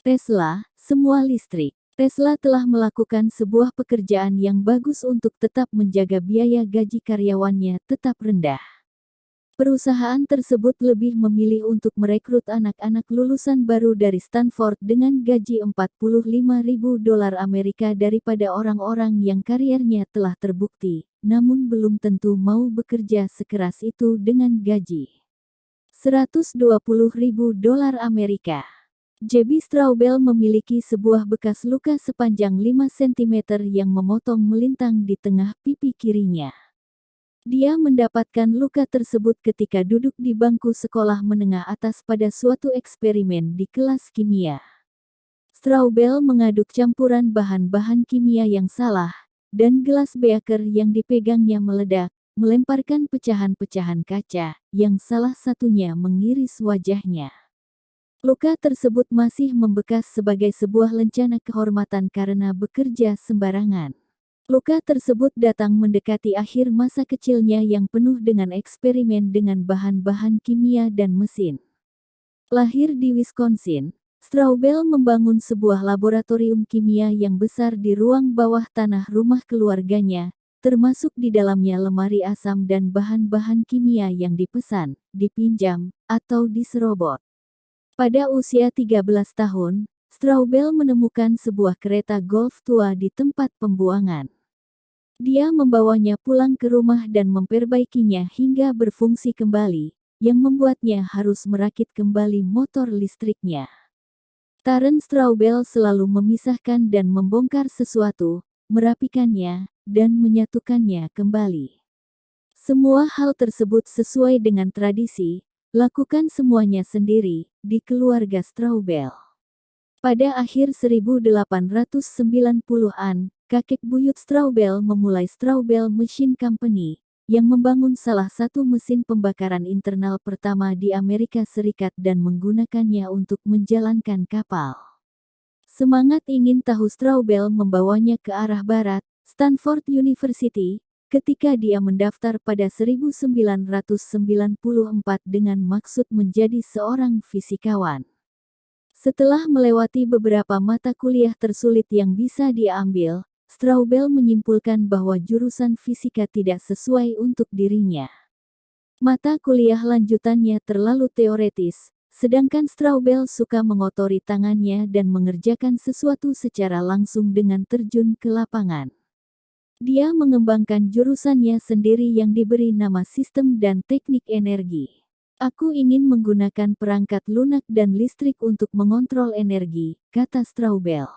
Tesla, semua listrik. Tesla telah melakukan sebuah pekerjaan yang bagus untuk tetap menjaga biaya gaji karyawannya tetap rendah. Perusahaan tersebut lebih memilih untuk merekrut anak-anak lulusan baru dari Stanford dengan gaji $45.000 Amerika daripada orang-orang yang kariernya telah terbukti, namun belum tentu mau bekerja sekeras itu dengan gaji $120.000 Amerika. J.B. Straubel memiliki sebuah bekas luka sepanjang 5 cm yang memotong melintang di tengah pipi kirinya. Dia mendapatkan luka tersebut ketika duduk di bangku sekolah menengah atas pada suatu eksperimen di kelas kimia. Straubel mengaduk campuran bahan-bahan kimia yang salah, dan gelas beaker yang dipegangnya meledak, melemparkan pecahan-pecahan kaca, yang salah satunya mengiris wajahnya. Luka tersebut masih membekas sebagai sebuah lencana kehormatan karena bekerja sembarangan. Luka tersebut datang mendekati akhir masa kecilnya yang penuh dengan eksperimen dengan bahan-bahan kimia dan mesin. Lahir di Wisconsin, Straubel membangun sebuah laboratorium kimia yang besar di ruang bawah tanah rumah keluarganya, termasuk di dalamnya lemari asam dan bahan-bahan kimia yang dipesan, dipinjam, atau diserobot. Pada usia 13 tahun, Straubel menemukan sebuah kereta golf tua di tempat pembuangan. Dia membawanya pulang ke rumah dan memperbaikinya hingga berfungsi kembali, yang membuatnya harus merakit kembali motor listriknya. Taren Straubel selalu memisahkan dan membongkar sesuatu, merapikannya, dan menyatukannya kembali. Semua hal tersebut sesuai dengan tradisi. Lakukan semuanya sendiri, di keluarga Straubel. Pada akhir 1890-an, kakek buyut Straubel memulai Straubel Machine Company, yang membangun salah satu mesin pembakaran internal pertama di Amerika Serikat dan menggunakannya untuk menjalankan kapal. Semangat ingin tahu Straubel membawanya ke arah barat, Stanford University, ketika dia mendaftar pada 1994 dengan maksud menjadi seorang fisikawan. Setelah melewati beberapa mata kuliah tersulit yang bisa dia ambil, Straubel menyimpulkan bahwa jurusan fisika tidak sesuai untuk dirinya. Mata kuliah lanjutannya terlalu teoretis, sedangkan Straubel suka mengotori tangannya dan mengerjakan sesuatu secara langsung dengan terjun ke lapangan. Dia mengembangkan jurusannya sendiri yang diberi nama Sistem dan Teknik Energi. Aku ingin menggunakan perangkat lunak dan listrik untuk mengontrol energi, kata Straubel.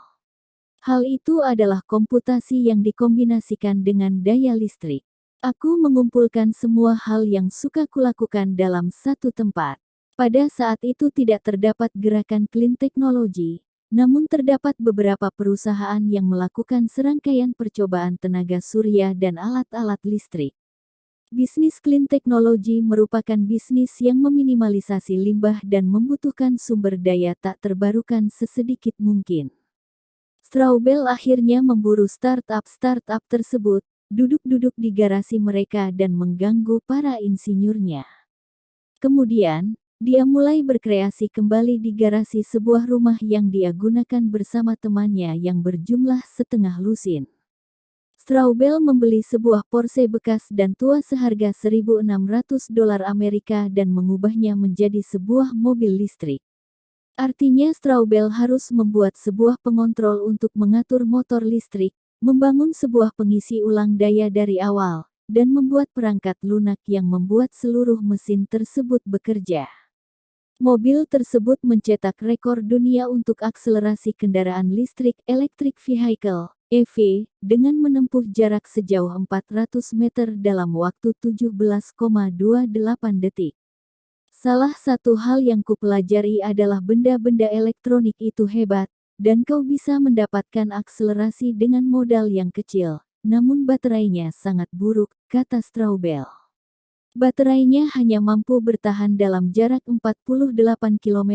Hal itu adalah komputasi yang dikombinasikan dengan daya listrik. Aku mengumpulkan semua hal yang suka kulakukan dalam satu tempat. Pada saat itu tidak terdapat gerakan clean technology. Namun terdapat beberapa perusahaan yang melakukan serangkaian percobaan tenaga surya dan alat-alat listrik. Bisnis clean technology merupakan bisnis yang meminimalisasi limbah dan membutuhkan sumber daya tak terbarukan sesedikit mungkin. Straubel akhirnya memburu startup tersebut, duduk-duduk di garasi mereka dan mengganggu para insinyurnya. Kemudian, dia mulai berkreasi kembali di garasi sebuah rumah yang dia gunakan bersama temannya yang berjumlah setengah lusin. Straubel membeli sebuah Porsche bekas dan tua seharga $1.600 Amerika dan mengubahnya menjadi sebuah mobil listrik. Artinya Straubel harus membuat sebuah pengontrol untuk mengatur motor listrik, membangun sebuah pengisi ulang daya dari awal, dan membuat perangkat lunak yang membuat seluruh mesin tersebut bekerja. Mobil tersebut mencetak rekor dunia untuk akselerasi kendaraan listrik electric vehicle, EV, dengan menempuh jarak sejauh 400 meter dalam waktu 17,28 detik. Salah satu hal yang kupelajari adalah benda-benda elektronik itu hebat, dan kau bisa mendapatkan akselerasi dengan modal yang kecil, namun baterainya sangat buruk, kata Straubel. Baterainya hanya mampu bertahan dalam jarak 48 km,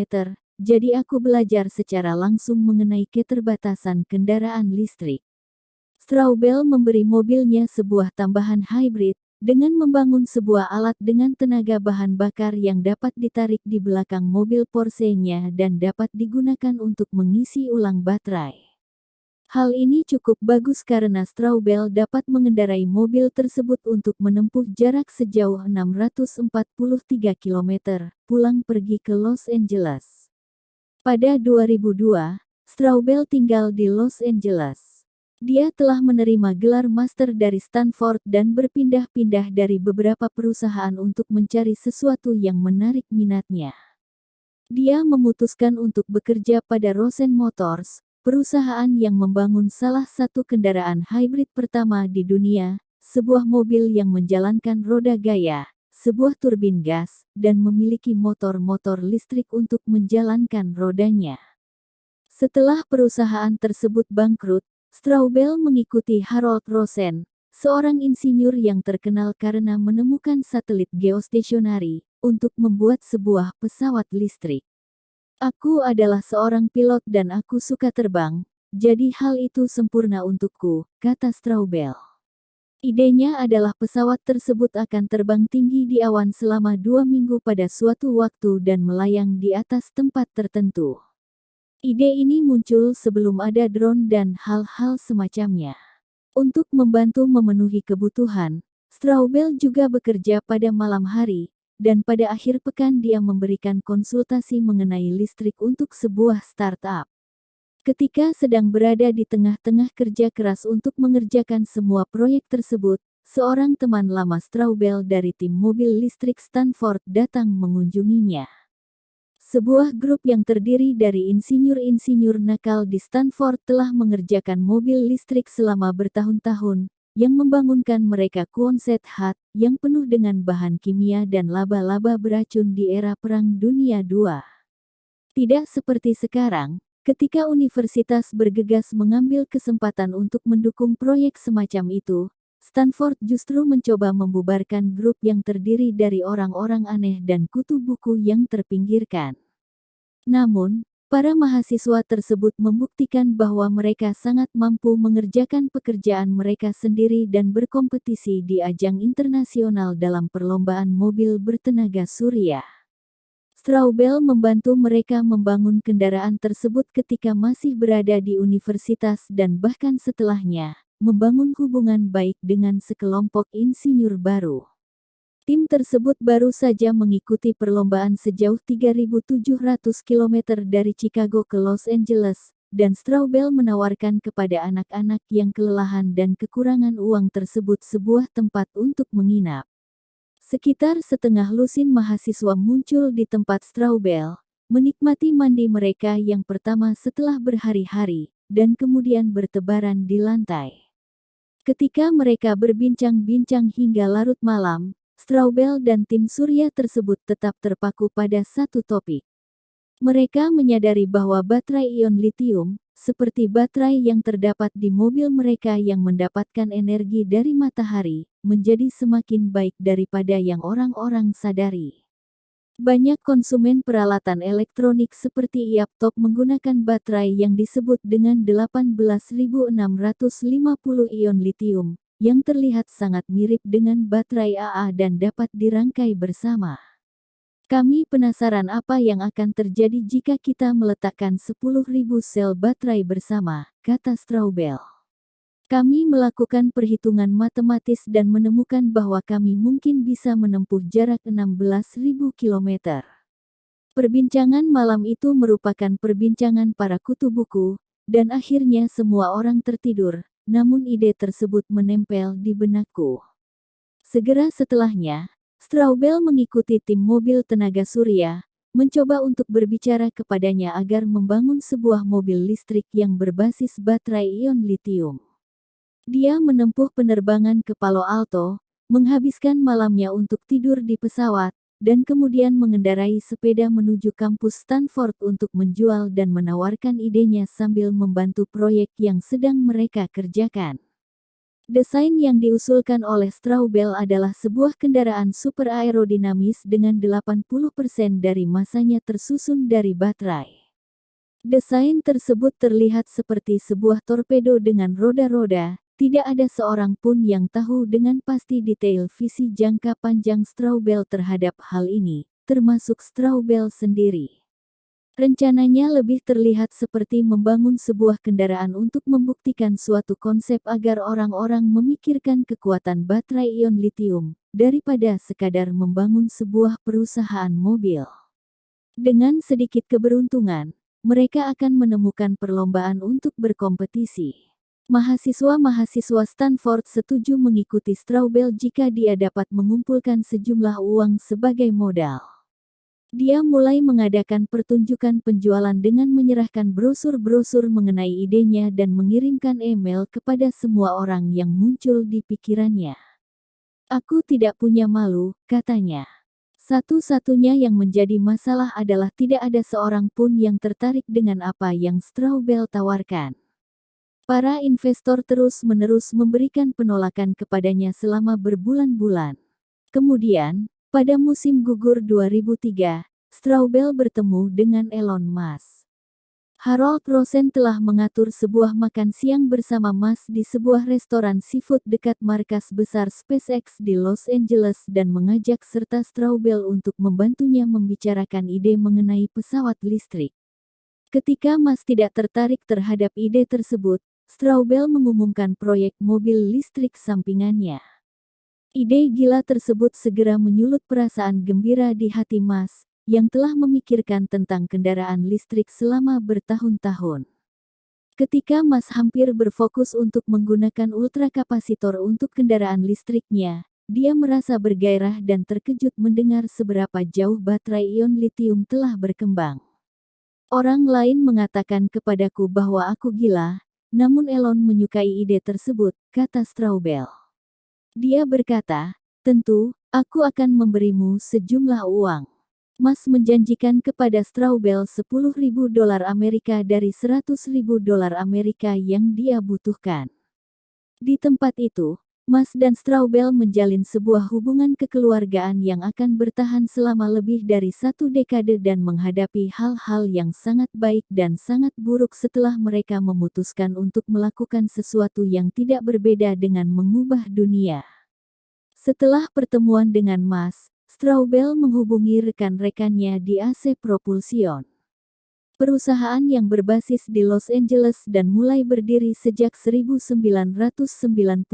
jadi aku belajar secara langsung mengenai keterbatasan kendaraan listrik. Straubel memberi mobilnya sebuah tambahan hybrid, dengan membangun sebuah alat dengan tenaga bahan bakar yang dapat ditarik di belakang mobil Porsche-nya dan dapat digunakan untuk mengisi ulang baterai. Hal ini cukup bagus karena Straubel dapat mengendarai mobil tersebut untuk menempuh jarak sejauh 643 km, pulang pergi ke Los Angeles. Pada 2002, Straubel tinggal di Los Angeles. Dia telah menerima gelar master dari Stanford dan berpindah-pindah dari beberapa perusahaan untuk mencari sesuatu yang menarik minatnya. Dia memutuskan untuk bekerja pada Rosen Motors, perusahaan yang membangun salah satu kendaraan hybrid pertama di dunia, sebuah mobil yang menjalankan roda gaya, sebuah turbin gas, dan memiliki motor-motor listrik untuk menjalankan rodanya. Setelah perusahaan tersebut bangkrut, Straubel mengikuti Harold Rosen, seorang insinyur yang terkenal karena menemukan satelit geostasionari, untuk membuat sebuah pesawat listrik. Aku adalah seorang pilot dan aku suka terbang, jadi hal itu sempurna untukku, kata Straubel. Idenya adalah pesawat tersebut akan terbang tinggi di awan selama 2 minggu pada suatu waktu dan melayang di atas tempat tertentu. Ide ini muncul sebelum ada drone dan hal-hal semacamnya. Untuk membantu memenuhi kebutuhan, Straubel juga bekerja pada malam hari, dan pada akhir pekan dia memberikan konsultasi mengenai listrik untuk sebuah startup. Ketika sedang berada di tengah-tengah kerja keras untuk mengerjakan semua proyek tersebut, seorang teman lama Straubel dari tim mobil listrik Stanford datang mengunjunginya. Sebuah grup yang terdiri dari insinyur-insinyur nakal di Stanford telah mengerjakan mobil listrik selama bertahun-tahun, yang membangunkan mereka Quonset hut, yang penuh dengan bahan kimia dan laba-laba beracun di era Perang Dunia II. Tidak seperti sekarang, ketika universitas bergegas mengambil kesempatan untuk mendukung proyek semacam itu, Stanford justru mencoba membubarkan grup yang terdiri dari orang-orang aneh dan kutu buku yang terpinggirkan. Namun, para mahasiswa tersebut membuktikan bahwa mereka sangat mampu mengerjakan pekerjaan mereka sendiri dan berkompetisi di ajang internasional dalam perlombaan mobil bertenaga surya. Straubel membantu mereka membangun kendaraan tersebut ketika masih berada di universitas dan bahkan setelahnya, membangun hubungan baik dengan sekelompok insinyur baru. Tim tersebut baru saja mengikuti perlombaan sejauh 3.700 km dari Chicago ke Los Angeles, dan Straubel menawarkan kepada anak-anak yang kelelahan dan kekurangan uang tersebut sebuah tempat untuk menginap. Sekitar setengah lusin mahasiswa muncul di tempat Straubel, menikmati mandi mereka yang pertama setelah berhari-hari, dan kemudian bertebaran di lantai. Ketika mereka berbincang-bincang hingga larut malam, Straubel dan tim surya tersebut tetap terpaku pada satu topik. Mereka menyadari bahwa baterai ion litium, seperti baterai yang terdapat di mobil mereka yang mendapatkan energi dari matahari, menjadi semakin baik daripada yang orang-orang sadari. Banyak konsumen peralatan elektronik seperti laptop menggunakan baterai yang disebut dengan 18.650 ion litium, yang terlihat sangat mirip dengan baterai AA dan dapat dirangkai bersama. Kami penasaran apa yang akan terjadi jika kita meletakkan 10.000 sel baterai bersama, kata Straubel. Kami melakukan perhitungan matematis dan menemukan bahwa kami mungkin bisa menempuh jarak 16.000 km. Perbincangan malam itu merupakan perbincangan para kutu buku, dan akhirnya semua orang tertidur. Namun ide tersebut menempel di benakku. Segera setelahnya, Straubel mengikuti tim mobil tenaga surya, mencoba untuk berbicara kepadanya agar membangun sebuah mobil listrik yang berbasis baterai ion litium. Dia menempuh penerbangan ke Palo Alto, menghabiskan malamnya untuk tidur di pesawat, dan kemudian mengendarai sepeda menuju kampus Stanford untuk menjual dan menawarkan idenya sambil membantu proyek yang sedang mereka kerjakan. Desain yang diusulkan oleh Straubel adalah sebuah kendaraan super aerodinamis dengan 80% dari masanya tersusun dari baterai. Desain tersebut terlihat seperti sebuah torpedo dengan roda-roda, tidak ada seorang pun yang tahu dengan pasti detail visi jangka panjang Straubel terhadap hal ini, termasuk Straubel sendiri. Rencananya lebih terlihat seperti membangun sebuah kendaraan untuk membuktikan suatu konsep agar orang-orang memikirkan kekuatan baterai ion litium, daripada sekadar membangun sebuah perusahaan mobil. Dengan sedikit keberuntungan, mereka akan menemukan perlombaan untuk berkompetisi. Mahasiswa-mahasiswa Stanford setuju mengikuti Straubel jika dia dapat mengumpulkan sejumlah uang sebagai modal. Dia mulai mengadakan pertunjukan penjualan dengan menyerahkan brosur-brosur mengenai idenya dan mengirimkan email kepada semua orang yang muncul di pikirannya. "Aku tidak punya malu," katanya. Satu-satunya yang menjadi masalah adalah tidak ada seorang pun yang tertarik dengan apa yang Straubel tawarkan. Para investor terus-menerus memberikan penolakan kepadanya selama berbulan-bulan. Kemudian, pada musim gugur 2003, Straubel bertemu dengan Elon Musk. Harold Rosen telah mengatur sebuah makan siang bersama Musk di sebuah restoran seafood dekat markas besar SpaceX di Los Angeles dan mengajak serta Straubel untuk membantunya membicarakan ide mengenai pesawat listrik. Ketika Musk tidak tertarik terhadap ide tersebut, Straubel mengumumkan proyek mobil listrik sampingannya. Ide gila tersebut segera menyulut perasaan gembira di hati Musk, yang telah memikirkan tentang kendaraan listrik selama bertahun-tahun. Ketika Musk hampir berfokus untuk menggunakan ultrakapasitor untuk kendaraan listriknya, dia merasa bergairah dan terkejut mendengar seberapa jauh baterai ion litium telah berkembang. "Orang lain mengatakan kepadaku bahwa aku gila, namun Elon menyukai ide tersebut," kata Straubel. Dia berkata, "Tentu, aku akan memberimu sejumlah uang." Musk menjanjikan kepada Straubel $10.000 Amerika dari $100.000 Amerika yang dia butuhkan. Di tempat itu, Musk dan Straubel menjalin sebuah hubungan kekeluargaan yang akan bertahan selama lebih dari 1 dekade dan menghadapi hal-hal yang sangat baik dan sangat buruk setelah mereka memutuskan untuk melakukan sesuatu yang tidak berbeda dengan mengubah dunia. Setelah pertemuan dengan Musk, Straubel menghubungi rekan-rekannya di AC Propulsion, perusahaan yang berbasis di Los Angeles dan mulai berdiri sejak 1992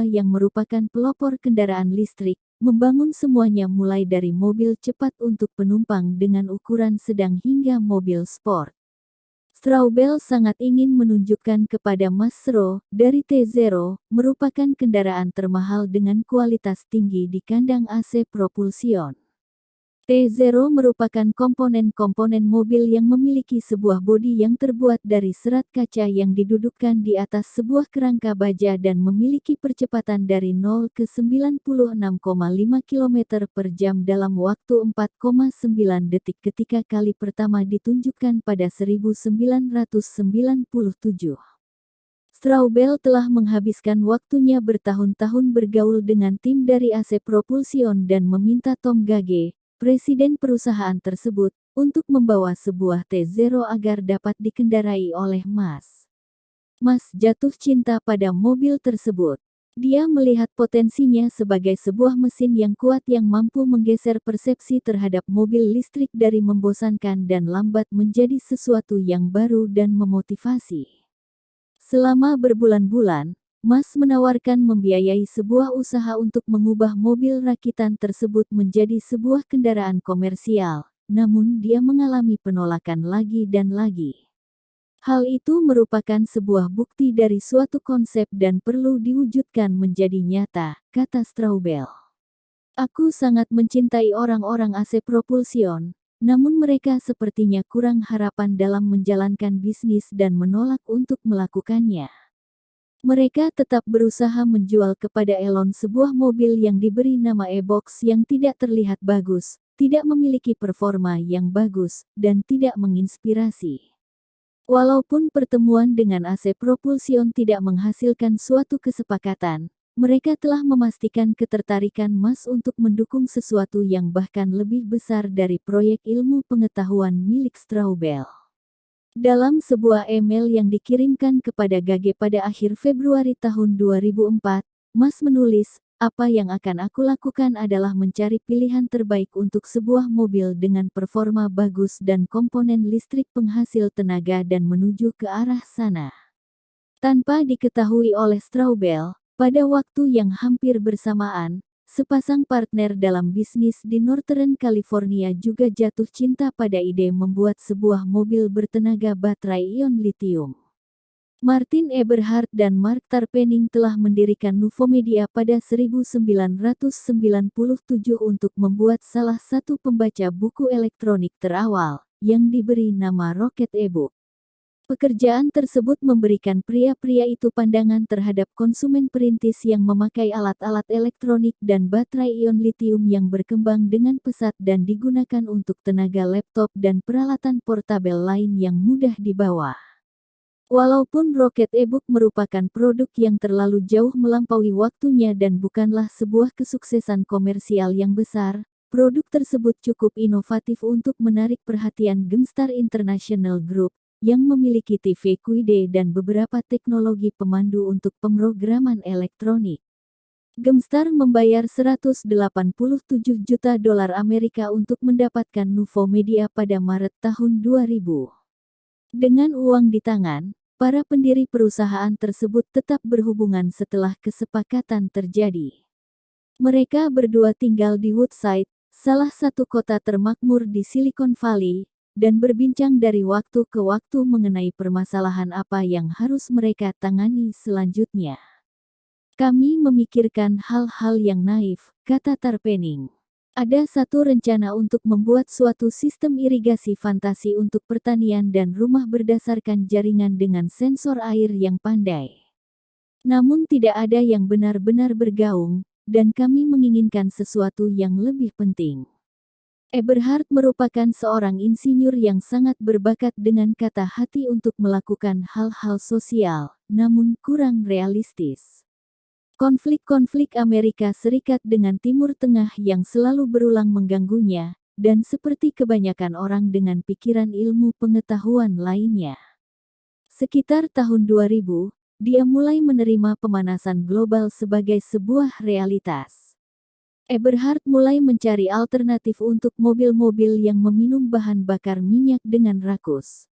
yang merupakan pelopor kendaraan listrik, membangun semuanya mulai dari mobil cepat untuk penumpang dengan ukuran sedang hingga mobil sport. Straubel sangat ingin menunjukkan kepada Musk dari T0, merupakan kendaraan termahal dengan kualitas tinggi di kandang AC Propulsion. T0 merupakan komponen-komponen mobil yang memiliki sebuah bodi yang terbuat dari serat kaca yang didudukkan di atas sebuah kerangka baja dan memiliki percepatan dari 0 ke 96,5 km per jam dalam waktu 4,9 detik ketika kali pertama ditunjukkan pada 1997. Straubel telah menghabiskan waktunya bertahun-tahun bergaul dengan tim dari AC Propulsion dan meminta Tom Gage, presiden perusahaan tersebut, untuk membawa sebuah T0 agar dapat dikendarai oleh Musk. Musk jatuh cinta pada mobil tersebut. Dia melihat potensinya sebagai sebuah mesin yang kuat yang mampu menggeser persepsi terhadap mobil listrik dari membosankan dan lambat menjadi sesuatu yang baru dan memotivasi. Selama berbulan-bulan, Musk menawarkan membiayai sebuah usaha untuk mengubah mobil rakitan tersebut menjadi sebuah kendaraan komersial, namun dia mengalami penolakan lagi dan lagi. Hal itu merupakan sebuah bukti dari suatu konsep dan perlu diwujudkan menjadi nyata, kata Straubel. "Aku sangat mencintai orang-orang AC Propulsion, namun mereka sepertinya kurang harapan dalam menjalankan bisnis dan menolak untuk melakukannya. Mereka tetap berusaha menjual kepada Elon sebuah mobil yang diberi nama e-Box yang tidak terlihat bagus, tidak memiliki performa yang bagus, dan tidak menginspirasi." Walaupun pertemuan dengan AC Propulsion tidak menghasilkan suatu kesepakatan, mereka telah memastikan ketertarikan Musk untuk mendukung sesuatu yang bahkan lebih besar dari proyek ilmu pengetahuan milik Straubel. Dalam sebuah email yang dikirimkan kepada Gage pada akhir Februari tahun 2004, Musk menulis, "Apa yang akan aku lakukan adalah mencari pilihan terbaik untuk sebuah mobil dengan performa bagus dan komponen listrik penghasil tenaga dan menuju ke arah sana." Tanpa diketahui oleh Straubel, pada waktu yang hampir bersamaan, sepasang partner dalam bisnis di Northern California juga jatuh cinta pada ide membuat sebuah mobil bertenaga baterai ion litium. Martin Eberhard dan Mark Tarpenning telah mendirikan Nuvomedia pada 1997 untuk membuat salah satu pembaca buku elektronik terawal, yang diberi nama Rocket eBook. Pekerjaan tersebut memberikan pria-pria itu pandangan terhadap konsumen perintis yang memakai alat-alat elektronik dan baterai ion litium yang berkembang dengan pesat dan digunakan untuk tenaga laptop dan peralatan portabel lain yang mudah dibawa. Walaupun Rocket eBook merupakan produk yang terlalu jauh melampaui waktunya dan bukanlah sebuah kesuksesan komersial yang besar, produk tersebut cukup inovatif untuk menarik perhatian Gemstar International Group, yang memiliki TV QD dan beberapa teknologi pemandu untuk pemrograman elektronik. Gemstar membayar $187 juta Amerika untuk mendapatkan Nuvomedia pada Maret tahun 2000. Dengan uang di tangan, para pendiri perusahaan tersebut tetap berhubungan setelah kesepakatan terjadi. Mereka berdua tinggal di Woodside, salah satu kota termakmur di Silicon Valley, dan berbincang dari waktu ke waktu mengenai permasalahan apa yang harus mereka tangani selanjutnya. "Kami memikirkan hal-hal yang naif," kata Tarpenning. "Ada satu rencana untuk membuat suatu sistem irigasi fantasi untuk pertanian dan rumah berdasarkan jaringan dengan sensor air yang pandai. Namun tidak ada yang benar-benar bergaung, dan kami menginginkan sesuatu yang lebih penting." Eberhard merupakan seorang insinyur yang sangat berbakat dengan kata hati untuk melakukan hal-hal sosial, namun kurang realistis. Konflik-konflik Amerika Serikat dengan Timur Tengah yang selalu berulang mengganggunya, dan seperti kebanyakan orang dengan pikiran ilmu pengetahuan lainnya. Sekitar tahun 2000, dia mulai menerima pemanasan global sebagai sebuah realitas. Eberhard mulai mencari alternatif untuk mobil-mobil yang meminum bahan bakar minyak dengan rakus.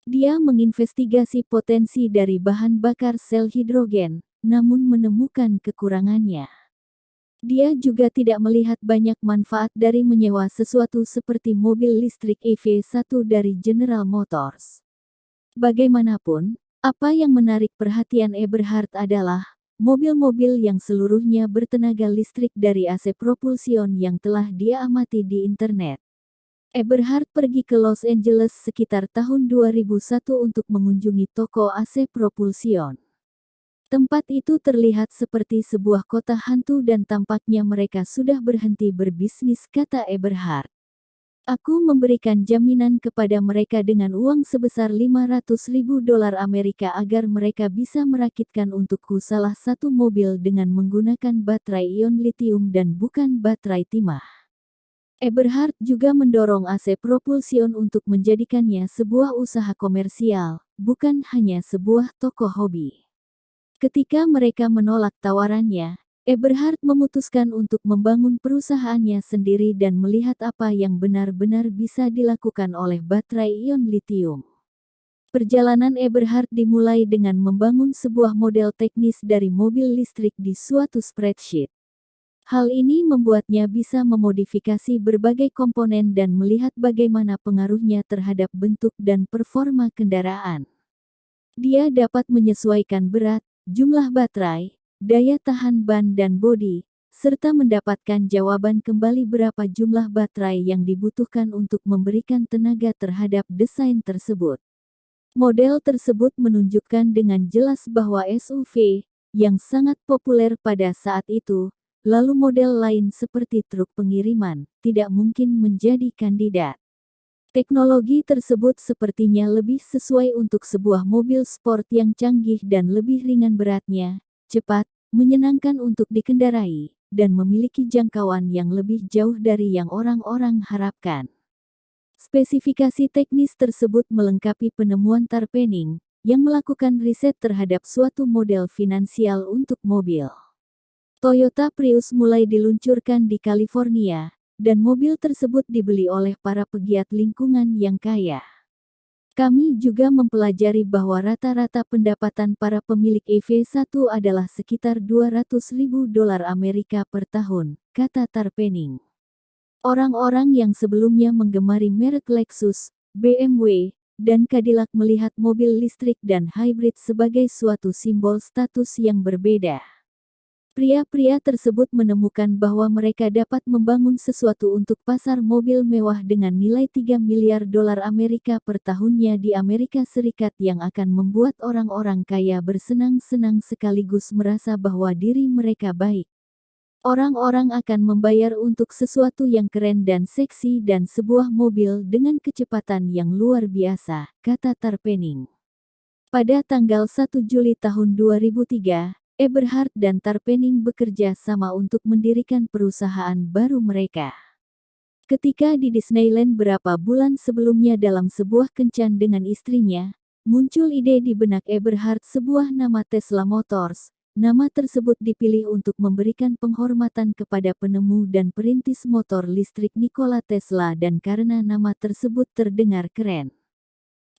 Dia menginvestigasi potensi dari bahan bakar sel hidrogen, namun menemukan kekurangannya. Dia juga tidak melihat banyak manfaat dari menyewa sesuatu seperti mobil listrik EV1 dari General Motors. Bagaimanapun, apa yang menarik perhatian Eberhard adalah mobil-mobil yang seluruhnya bertenaga listrik dari AC Propulsion yang telah dia amati di internet. Eberhard pergi ke Los Angeles sekitar tahun 2001 untuk mengunjungi toko AC Propulsion. Tempat itu terlihat seperti sebuah kota hantu dan tampaknya mereka sudah berhenti berbisnis, kata Eberhard. "Aku memberikan jaminan kepada mereka dengan uang sebesar $500.000 agar mereka bisa merakitkan untukku salah satu mobil dengan menggunakan baterai ion litium dan bukan baterai timah." Eberhard juga mendorong AC Propulsion untuk menjadikannya sebuah usaha komersial, bukan hanya sebuah toko hobi. Ketika mereka menolak tawarannya, Eberhard memutuskan untuk membangun perusahaannya sendiri dan melihat apa yang benar-benar bisa dilakukan oleh baterai ion litium. Perjalanan Eberhard dimulai dengan membangun sebuah model teknis dari mobil listrik di suatu spreadsheet. Hal ini membuatnya bisa memodifikasi berbagai komponen dan melihat bagaimana pengaruhnya terhadap bentuk dan performa kendaraan. Dia dapat menyesuaikan berat, jumlah baterai, daya tahan ban dan bodi, serta mendapatkan jawaban kembali berapa jumlah baterai yang dibutuhkan untuk memberikan tenaga terhadap desain tersebut. Model tersebut menunjukkan dengan jelas bahwa SUV, yang sangat populer pada saat itu, lalu model lain seperti truk pengiriman, tidak mungkin menjadi kandidat. Teknologi tersebut sepertinya lebih sesuai untuk sebuah mobil sport yang canggih dan lebih ringan beratnya, cepat, menyenangkan untuk dikendarai, dan memiliki jangkauan yang lebih jauh dari yang orang-orang harapkan. Spesifikasi teknis tersebut melengkapi penemuan Tarpenning, yang melakukan riset terhadap suatu model finansial untuk mobil. Toyota Prius mulai diluncurkan di California, dan mobil tersebut dibeli oleh para pegiat lingkungan yang kaya. Kami juga mempelajari bahwa rata-rata pendapatan para pemilik EV1 adalah sekitar $200.000 per tahun, kata Tarpenning. Orang-orang yang sebelumnya menggemari merek Lexus, BMW, dan Cadillac melihat mobil listrik dan hybrid sebagai suatu simbol status yang berbeda. Pria-pria tersebut menemukan bahwa mereka dapat membangun sesuatu untuk pasar mobil mewah dengan nilai $3 miliar per tahunnya di Amerika Serikat yang akan membuat orang-orang kaya bersenang-senang sekaligus merasa bahwa diri mereka baik. Orang-orang akan membayar untuk sesuatu yang keren dan seksi dan sebuah mobil dengan kecepatan yang luar biasa, kata Tarpenning. Pada tanggal 1 Juli tahun 2003, Eberhard dan Tarpenning bekerja sama untuk mendirikan perusahaan baru mereka. Ketika di Disneyland berapa bulan sebelumnya dalam sebuah kencan dengan istrinya, muncul ide di benak Eberhard sebuah nama Tesla Motors. Nama tersebut dipilih untuk memberikan penghormatan kepada penemu dan perintis motor listrik Nikola Tesla dan karena nama tersebut terdengar keren.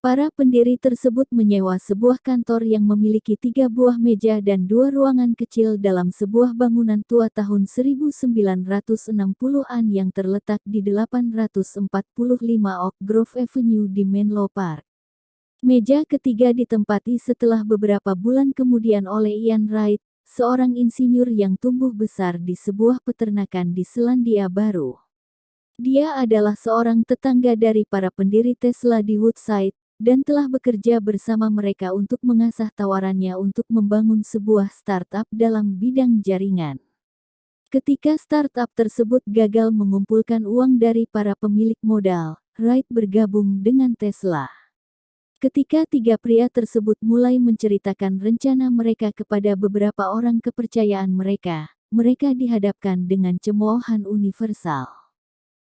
Para pendiri tersebut menyewa sebuah kantor yang memiliki 3 buah meja dan 2 ruangan kecil dalam sebuah bangunan tua tahun 1960-an yang terletak di 845 Oak Grove Avenue di Menlo Park. Meja ketiga ditempati setelah beberapa bulan kemudian oleh Ian Wright, seorang insinyur yang tumbuh besar di sebuah peternakan di Selandia Baru. Dia adalah seorang tetangga dari para pendiri Tesla di Woodside, dan telah bekerja bersama mereka untuk mengasah tawarannya untuk membangun sebuah startup dalam bidang jaringan. Ketika startup tersebut gagal mengumpulkan uang dari para pemilik modal, Wright bergabung dengan Tesla. Ketika 3 pria tersebut mulai menceritakan rencana mereka kepada beberapa orang kepercayaan mereka, mereka dihadapkan dengan cemoohan universal.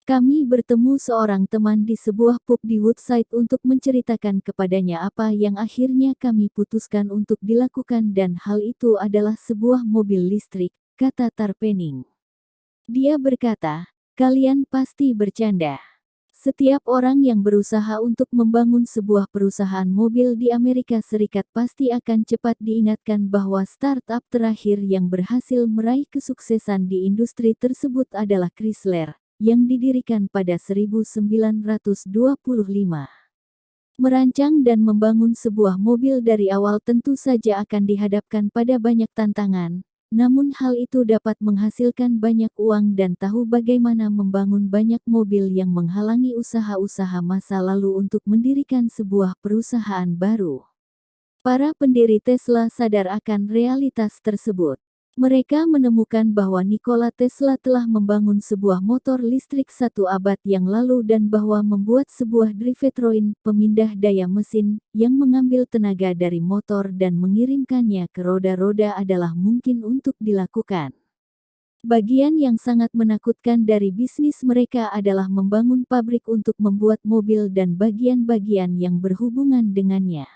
Kami bertemu seorang teman di sebuah pub di Woodside untuk menceritakan kepadanya apa yang akhirnya kami putuskan untuk dilakukan dan hal itu adalah sebuah mobil listrik, kata Tarpenning. Dia berkata, kalian pasti bercanda. Setiap orang yang berusaha untuk membangun sebuah perusahaan mobil di Amerika Serikat pasti akan cepat diingatkan bahwa startup terakhir yang berhasil meraih kesuksesan di industri tersebut adalah Chrysler, yang didirikan pada 1925. Merancang dan membangun sebuah mobil dari awal tentu saja akan dihadapkan pada banyak tantangan. Namun hal itu dapat menghasilkan banyak uang dan tahu bagaimana membangun banyak mobil yang menghalangi usaha-usaha masa lalu untuk mendirikan sebuah perusahaan baru. Para pendiri Tesla sadar akan realitas tersebut. Mereka menemukan bahwa Nikola Tesla telah membangun sebuah motor listrik 1 abad yang lalu dan bahwa membuat sebuah drivetrain, pemindah daya mesin, yang mengambil tenaga dari motor dan mengirimkannya ke roda-roda adalah mungkin untuk dilakukan. Bagian yang sangat menakutkan dari bisnis mereka adalah membangun pabrik untuk membuat mobil dan bagian-bagian yang berhubungan dengannya.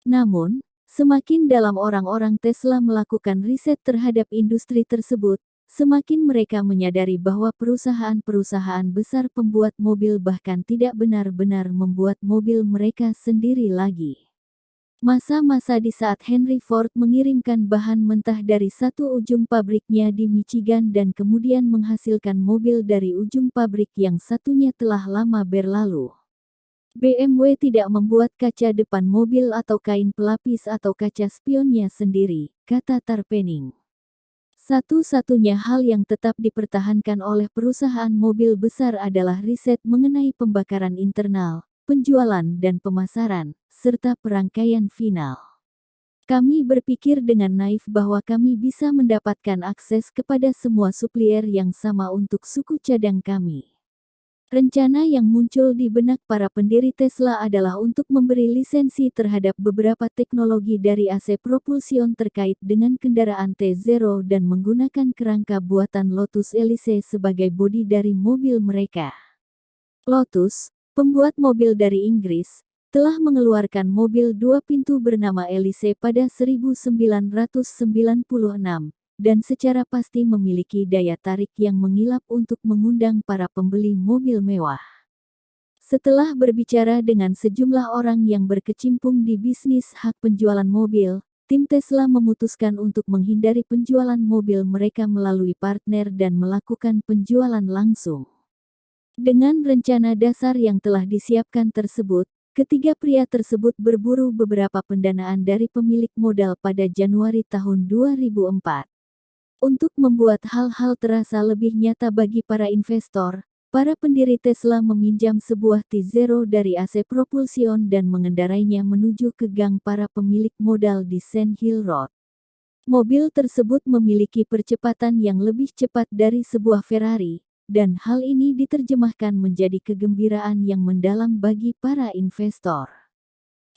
Namun, semakin dalam orang-orang Tesla melakukan riset terhadap industri tersebut, semakin mereka menyadari bahwa perusahaan-perusahaan besar pembuat mobil bahkan tidak benar-benar membuat mobil mereka sendiri lagi. Masa-masa di saat Henry Ford mengirimkan bahan mentah dari satu ujung pabriknya di Michigan dan kemudian menghasilkan mobil dari ujung pabrik yang satunya telah lama berlalu. BMW tidak membuat kaca depan mobil atau kain pelapis atau kaca spionnya sendiri, kata Tarpenning. Satu-satunya hal yang tetap dipertahankan oleh perusahaan mobil besar adalah riset mengenai pembakaran internal, penjualan dan pemasaran, serta perangkaian final. Kami berpikir dengan naif bahwa kami bisa mendapatkan akses kepada semua supplier yang sama untuk suku cadang kami. Rencana yang muncul di benak para pendiri Tesla adalah untuk memberi lisensi terhadap beberapa teknologi dari AC Propulsion terkait dengan kendaraan T0 dan menggunakan kerangka buatan Lotus Elise sebagai bodi dari mobil mereka. Lotus, pembuat mobil dari Inggris, telah mengeluarkan mobil dua pintu bernama Elise pada 1996, dan secara pasti memiliki daya tarik yang mengilap untuk mengundang para pembeli mobil mewah. Setelah berbicara dengan sejumlah orang yang berkecimpung di bisnis hak penjualan mobil, tim Tesla memutuskan untuk menghindari penjualan mobil mereka melalui partner dan melakukan penjualan langsung. Dengan rencana dasar yang telah disiapkan tersebut, ketiga pria tersebut berburu beberapa pendanaan dari pemilik modal pada Januari tahun 2004. Untuk membuat hal-hal terasa lebih nyata bagi para investor, para pendiri Tesla meminjam sebuah T-Zero dari AC Propulsion dan mengendarainya menuju ke gang para pemilik modal di Sand Hill Road. Mobil tersebut memiliki percepatan yang lebih cepat dari sebuah Ferrari, dan hal ini diterjemahkan menjadi kegembiraan yang mendalam bagi para investor.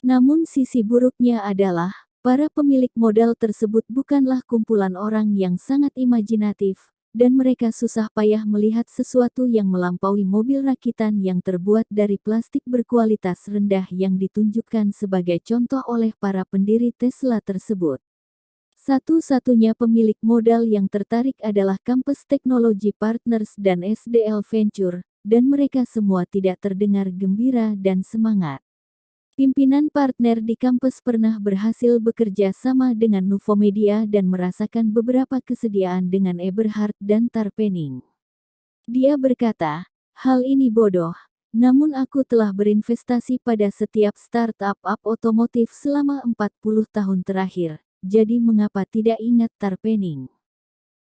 Namun sisi buruknya adalah, para pemilik modal tersebut bukanlah kumpulan orang yang sangat imajinatif, dan mereka susah payah melihat sesuatu yang melampaui mobil rakitan yang terbuat dari plastik berkualitas rendah yang ditunjukkan sebagai contoh oleh para pendiri Tesla tersebut. Satu-satunya pemilik modal yang tertarik adalah Campus Technology Partners dan SDL Venture, dan mereka semua tidak terdengar gembira dan semangat. Pimpinan partner di kampus pernah berhasil bekerja sama dengan Nuvomedia dan merasakan beberapa kesediaan dengan Eberhard dan Tarpenning. Dia berkata, "Hal ini bodoh, namun aku telah berinvestasi pada setiap startup otomotif selama 40 tahun terakhir. Jadi mengapa tidak ingat Tarpenning?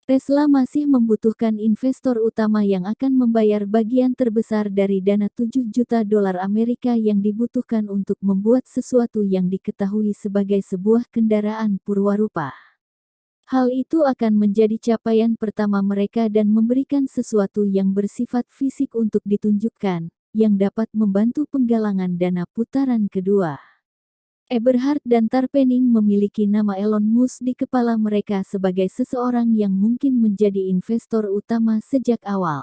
Tesla masih membutuhkan investor utama yang akan membayar bagian terbesar dari dana $7 juta Amerika yang dibutuhkan untuk membuat sesuatu yang diketahui sebagai sebuah kendaraan purwarupa. Hal itu akan menjadi capaian pertama mereka dan memberikan sesuatu yang bersifat fisik untuk ditunjukkan, yang dapat membantu penggalangan dana putaran kedua." Eberhard dan Tarpenning memiliki nama Elon Musk di kepala mereka sebagai seseorang yang mungkin menjadi investor utama sejak awal.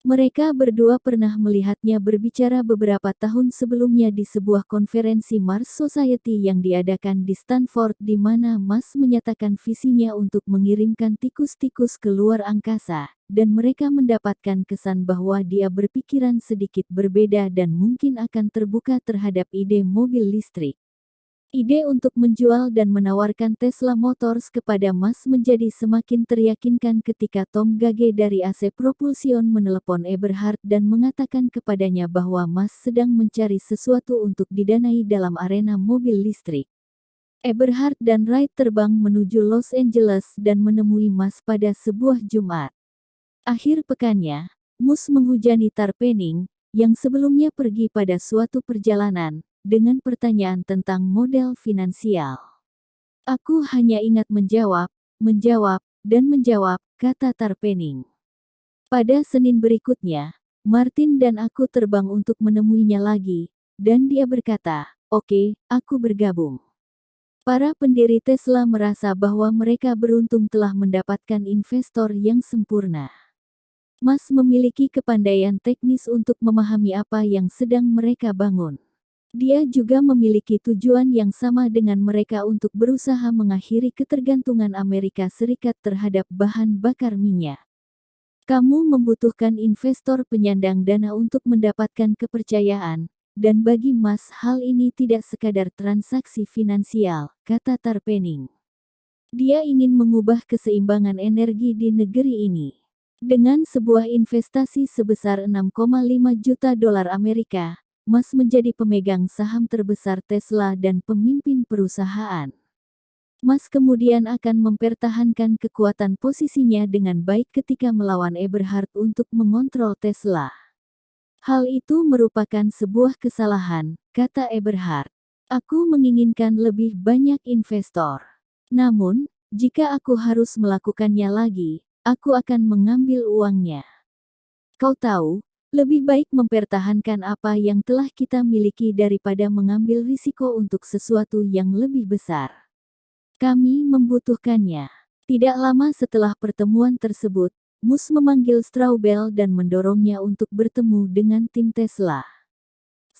Mereka berdua pernah melihatnya berbicara beberapa tahun sebelumnya di sebuah konferensi Mars Society yang diadakan di Stanford di mana Musk menyatakan visinya untuk mengirimkan tikus-tikus ke luar angkasa, dan mereka mendapatkan kesan bahwa dia berpikiran sedikit berbeda dan mungkin akan terbuka terhadap ide mobil listrik. Ide untuk menjual dan menawarkan Tesla Motors kepada Musk menjadi semakin teryakinkan ketika Tom Gage dari AC Propulsion menelepon Eberhard dan mengatakan kepadanya bahwa Musk sedang mencari sesuatu untuk didanai dalam arena mobil listrik. Eberhard dan Wright terbang menuju Los Angeles dan menemui Musk pada sebuah Jumat. Akhir pekannya, Musk menghujani Tarpenning, yang sebelumnya pergi pada suatu perjalanan, dengan pertanyaan tentang model finansial. "Aku hanya ingat menjawab, dan menjawab," kata Tarpenning. Pada Senin berikutnya, Martin dan aku terbang untuk menemuinya lagi, dan dia berkata, "Oke, aku bergabung." Para pendiri Tesla merasa bahwa mereka beruntung telah mendapatkan investor yang sempurna. Musk memiliki kepandaian teknis untuk memahami apa yang sedang mereka bangun. Dia juga memiliki tujuan yang sama dengan mereka untuk berusaha mengakhiri ketergantungan Amerika Serikat terhadap bahan bakar minyak. Kamu membutuhkan investor penyandang dana untuk mendapatkan kepercayaan, dan bagi Musk hal ini tidak sekadar transaksi finansial, kata Tarpenning. Dia ingin mengubah keseimbangan energi di negeri ini. Dengan sebuah investasi sebesar $6,5 juta Amerika, Musk menjadi pemegang saham terbesar Tesla dan pemimpin perusahaan. Musk kemudian akan mempertahankan kekuatan posisinya dengan baik ketika melawan Eberhard untuk mengontrol Tesla. Hal itu merupakan sebuah kesalahan, kata Eberhard. Aku menginginkan lebih banyak investor. Namun, jika aku harus melakukannya lagi, aku akan mengambil uangnya. Kau tahu, lebih baik mempertahankan apa yang telah kita miliki daripada mengambil risiko untuk sesuatu yang lebih besar. Kami membutuhkannya. Tidak lama setelah pertemuan tersebut, Musk memanggil Straubel dan mendorongnya untuk bertemu dengan tim Tesla.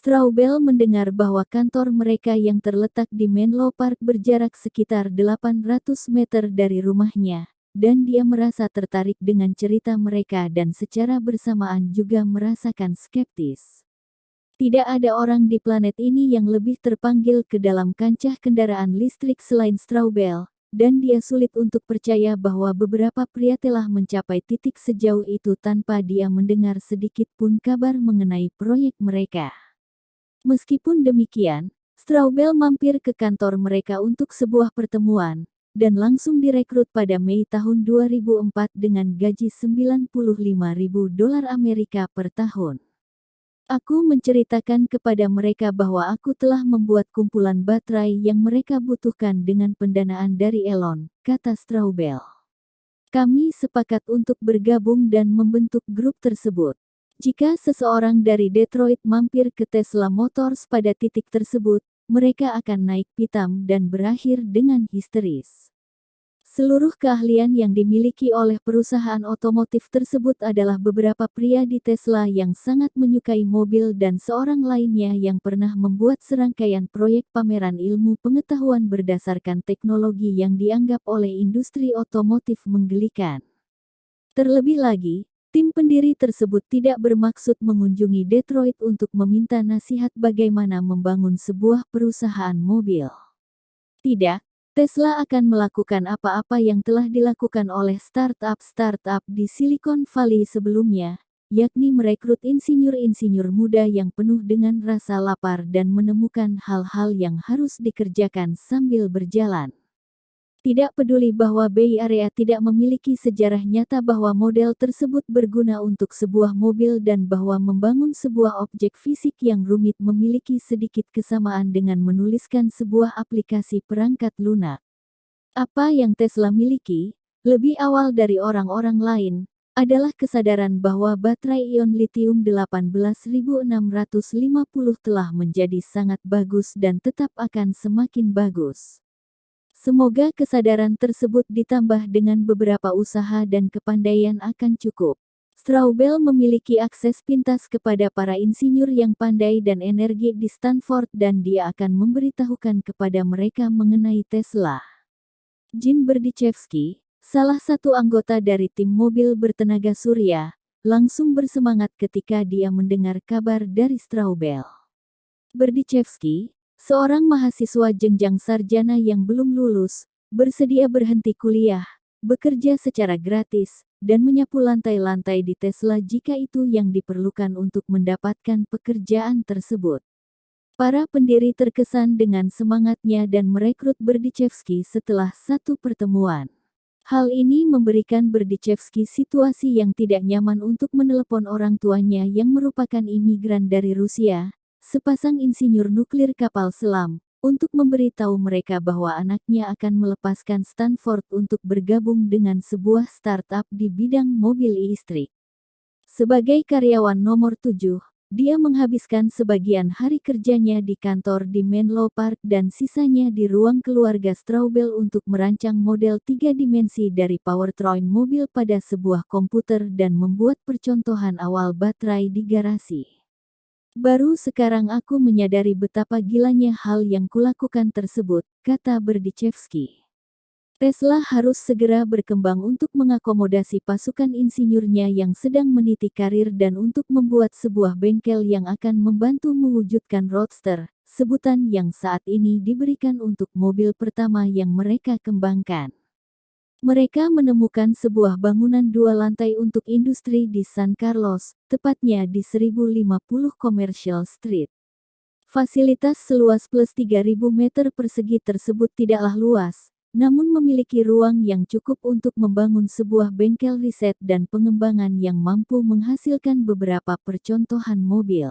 Straubel mendengar bahwa kantor mereka yang terletak di Menlo Park berjarak sekitar 800 meter dari rumahnya, dan dia merasa tertarik dengan cerita mereka dan secara bersamaan juga merasakan skeptis. Tidak ada orang di planet ini yang lebih terpanggil ke dalam kancah kendaraan listrik selain Straubel, dan dia sulit untuk percaya bahwa beberapa pria telah mencapai titik sejauh itu tanpa dia mendengar sedikit pun kabar mengenai proyek mereka. Meskipun demikian, Straubel mampir ke kantor mereka untuk sebuah pertemuan, dan langsung direkrut pada Mei tahun 2004 dengan gaji $95.000 Amerika per tahun. Aku menceritakan kepada mereka bahwa aku telah membuat kumpulan baterai yang mereka butuhkan dengan pendanaan dari Elon, kata Straubel. Kami sepakat untuk bergabung dan membentuk grup tersebut. Jika seseorang dari Detroit mampir ke Tesla Motors pada titik tersebut, mereka akan naik pitam dan berakhir dengan histeris. Seluruh keahlian yang dimiliki oleh perusahaan otomotif tersebut adalah beberapa pria di Tesla yang sangat menyukai mobil dan seorang lainnya yang pernah membuat serangkaian proyek pameran ilmu pengetahuan berdasarkan teknologi yang dianggap oleh industri otomotif menggelikan. Terlebih lagi, tim pendiri tersebut tidak bermaksud mengunjungi Detroit untuk meminta nasihat bagaimana membangun sebuah perusahaan mobil. Tidak, Tesla akan melakukan apa-apa yang telah dilakukan oleh startup-startup di Silicon Valley sebelumnya, yakni merekrut insinyur-insinyur muda yang penuh dengan rasa lapar dan menemukan hal-hal yang harus dikerjakan sambil berjalan. Tidak peduli bahwa Bay Area tidak memiliki sejarah nyata bahwa model tersebut berguna untuk sebuah mobil dan bahwa membangun sebuah objek fisik yang rumit memiliki sedikit kesamaan dengan menuliskan sebuah aplikasi perangkat lunak. Apa yang Tesla miliki, lebih awal dari orang-orang lain, adalah kesadaran bahwa baterai ion litium 18650 telah menjadi sangat bagus dan tetap akan semakin bagus. Semoga kesadaran tersebut ditambah dengan beberapa usaha dan kepandaian akan cukup. Straubel memiliki akses pintas kepada para insinyur yang pandai dan energi di Stanford dan dia akan memberitahukan kepada mereka mengenai Tesla. Jim Berdichevsky, salah satu anggota dari tim mobil bertenaga surya, langsung bersemangat ketika dia mendengar kabar dari Straubel. Berdichevsky, seorang mahasiswa jenjang sarjana yang belum lulus, bersedia berhenti kuliah, bekerja secara gratis, dan menyapu lantai-lantai di Tesla jika itu yang diperlukan untuk mendapatkan pekerjaan tersebut. Para pendiri terkesan dengan semangatnya dan merekrut Berdichevsky setelah satu pertemuan. Hal ini memberikan Berdichevsky situasi yang tidak nyaman untuk menelepon orang tuanya yang merupakan imigran dari Rusia, sepasang insinyur nuklir kapal selam, untuk memberitahu mereka bahwa anaknya akan melepaskan Stanford untuk bergabung dengan sebuah startup di bidang mobil listrik. Sebagai karyawan nomor 7, dia menghabiskan sebagian hari kerjanya di kantor di Menlo Park dan sisanya di ruang keluarga Straubel untuk merancang model 3 dimensi dari powertrain mobil pada sebuah komputer dan membuat percontohan awal baterai di garasi. Baru sekarang aku menyadari betapa gilanya hal yang kulakukan tersebut, kata Berdichevsky. Tesla harus segera berkembang untuk mengakomodasi pasukan insinyurnya yang sedang meniti karir dan untuk membuat sebuah bengkel yang akan membantu mewujudkan Roadster, sebutan yang saat ini diberikan untuk mobil pertama yang mereka kembangkan. Mereka menemukan sebuah bangunan 2 lantai untuk industri di San Carlos, tepatnya di 1050 Commercial Street. Fasilitas seluas plus 3.000 meter persegi tersebut tidaklah luas, namun memiliki ruang yang cukup untuk membangun sebuah bengkel riset dan pengembangan yang mampu menghasilkan beberapa percontohan mobil.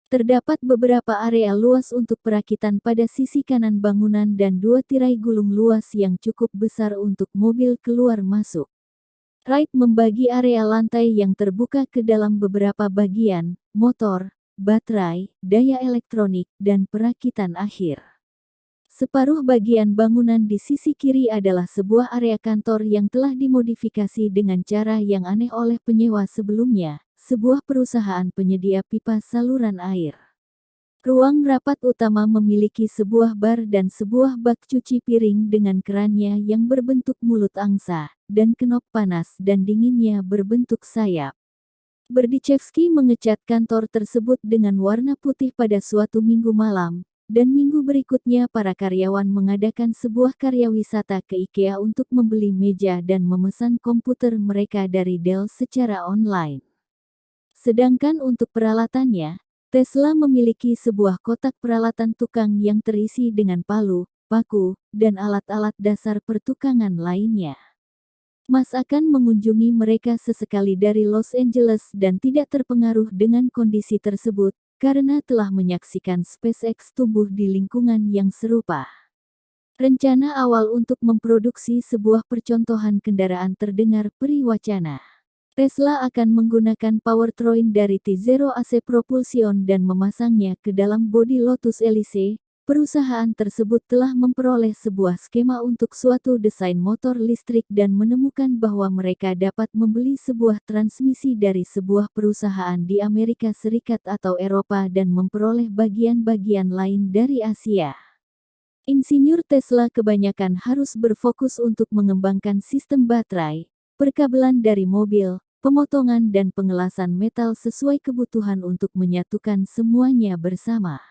Terdapat beberapa area luas untuk perakitan pada sisi kanan bangunan dan 2 tirai gulung luas yang cukup besar untuk mobil keluar masuk. Wright membagi area lantai yang terbuka ke dalam beberapa bagian, motor, baterai, daya elektronik, dan perakitan akhir. Separuh bagian bangunan di sisi kiri adalah sebuah area kantor yang telah dimodifikasi dengan cara yang aneh oleh penyewa sebelumnya, sebuah perusahaan penyedia pipa saluran air. Ruang rapat utama memiliki sebuah bar dan sebuah bak cuci piring dengan kerannya yang berbentuk mulut angsa, dan knop panas dan dinginnya berbentuk sayap. Berdichevsky mengecat kantor tersebut dengan warna putih pada suatu minggu malam, dan minggu berikutnya para karyawan mengadakan sebuah karya wisata ke IKEA untuk membeli meja dan memesan komputer mereka dari Dell secara online. Sedangkan untuk peralatannya, Tesla memiliki sebuah kotak peralatan tukang yang terisi dengan palu, paku, dan alat-alat dasar pertukangan lainnya. Mas akan mengunjungi mereka sesekali dari Los Angeles dan tidak terpengaruh dengan kondisi tersebut, karena telah menyaksikan SpaceX tumbuh di lingkungan yang serupa. Rencana awal untuk memproduksi sebuah percontohan kendaraan terdengar peri wacana. Tesla akan menggunakan powertrain dari T0 AC Propulsion dan memasangnya ke dalam bodi Lotus Elise. Perusahaan tersebut telah memperoleh sebuah skema untuk suatu desain motor listrik dan menemukan bahwa mereka dapat membeli sebuah transmisi dari sebuah perusahaan di Amerika Serikat atau Eropa dan memperoleh bagian-bagian lain dari Asia. Insinyur Tesla kebanyakan harus berfokus untuk mengembangkan sistem baterai, perkabelan dari mobil, pemotongan dan pengelasan metal sesuai kebutuhan untuk menyatukan semuanya bersama.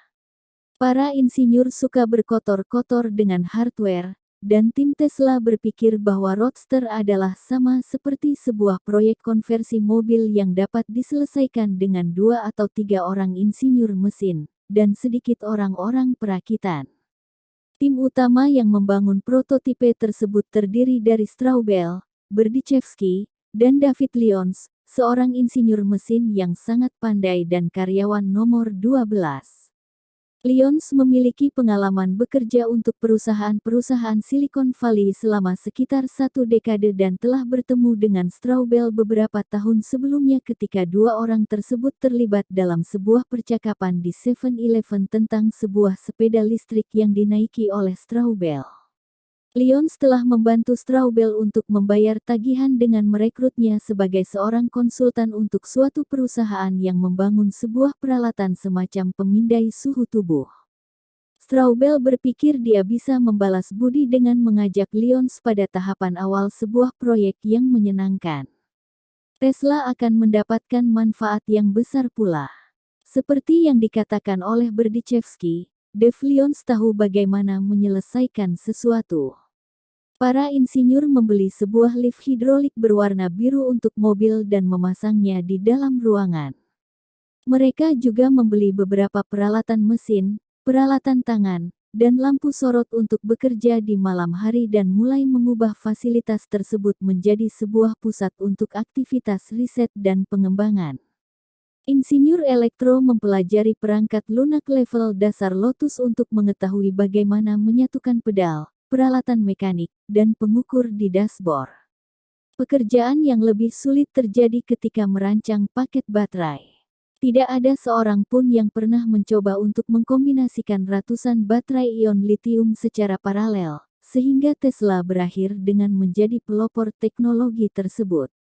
Para insinyur suka berkotor-kotor dengan hardware, dan tim Tesla berpikir bahwa Roadster adalah sama seperti sebuah proyek konversi mobil yang dapat diselesaikan dengan 2 atau 3 orang insinyur mesin, dan sedikit orang-orang perakitan. Tim utama yang membangun prototipe tersebut terdiri dari Straubel, Berdichevsky, dan David Lyons, seorang insinyur mesin yang sangat pandai dan karyawan nomor 12. Lyons memiliki pengalaman bekerja untuk perusahaan-perusahaan Silicon Valley selama sekitar 1 dekade dan telah bertemu dengan Straubel beberapa tahun sebelumnya ketika 2 orang tersebut terlibat dalam sebuah percakapan di 7-Eleven tentang sebuah sepeda listrik yang dinaiki oleh Straubel. Lyons telah membantu Straubel untuk membayar tagihan dengan merekrutnya sebagai seorang konsultan untuk suatu perusahaan yang membangun sebuah peralatan semacam pemindai suhu tubuh. Straubel berpikir dia bisa membalas budi dengan mengajak Lyons pada tahapan awal sebuah proyek yang menyenangkan. Tesla akan mendapatkan manfaat yang besar pula. Seperti yang dikatakan oleh Berdichevsky, Dave Lyons tahu bagaimana menyelesaikan sesuatu. Para insinyur membeli sebuah lift hidrolik berwarna biru untuk mobil dan memasangnya di dalam ruangan. Mereka juga membeli beberapa peralatan mesin, peralatan tangan, dan lampu sorot untuk bekerja di malam hari dan mulai mengubah fasilitas tersebut menjadi sebuah pusat untuk aktivitas riset dan pengembangan. Insinyur elektro mempelajari perangkat lunak level dasar Lotus untuk mengetahui bagaimana menyatukan pedal, peralatan mekanik, dan pengukur di dashboard. Pekerjaan yang lebih sulit terjadi ketika merancang paket baterai. Tidak ada seorang pun yang pernah mencoba untuk mengkombinasikan ratusan baterai ion litium secara paralel, sehingga Tesla berakhir dengan menjadi pelopor teknologi tersebut.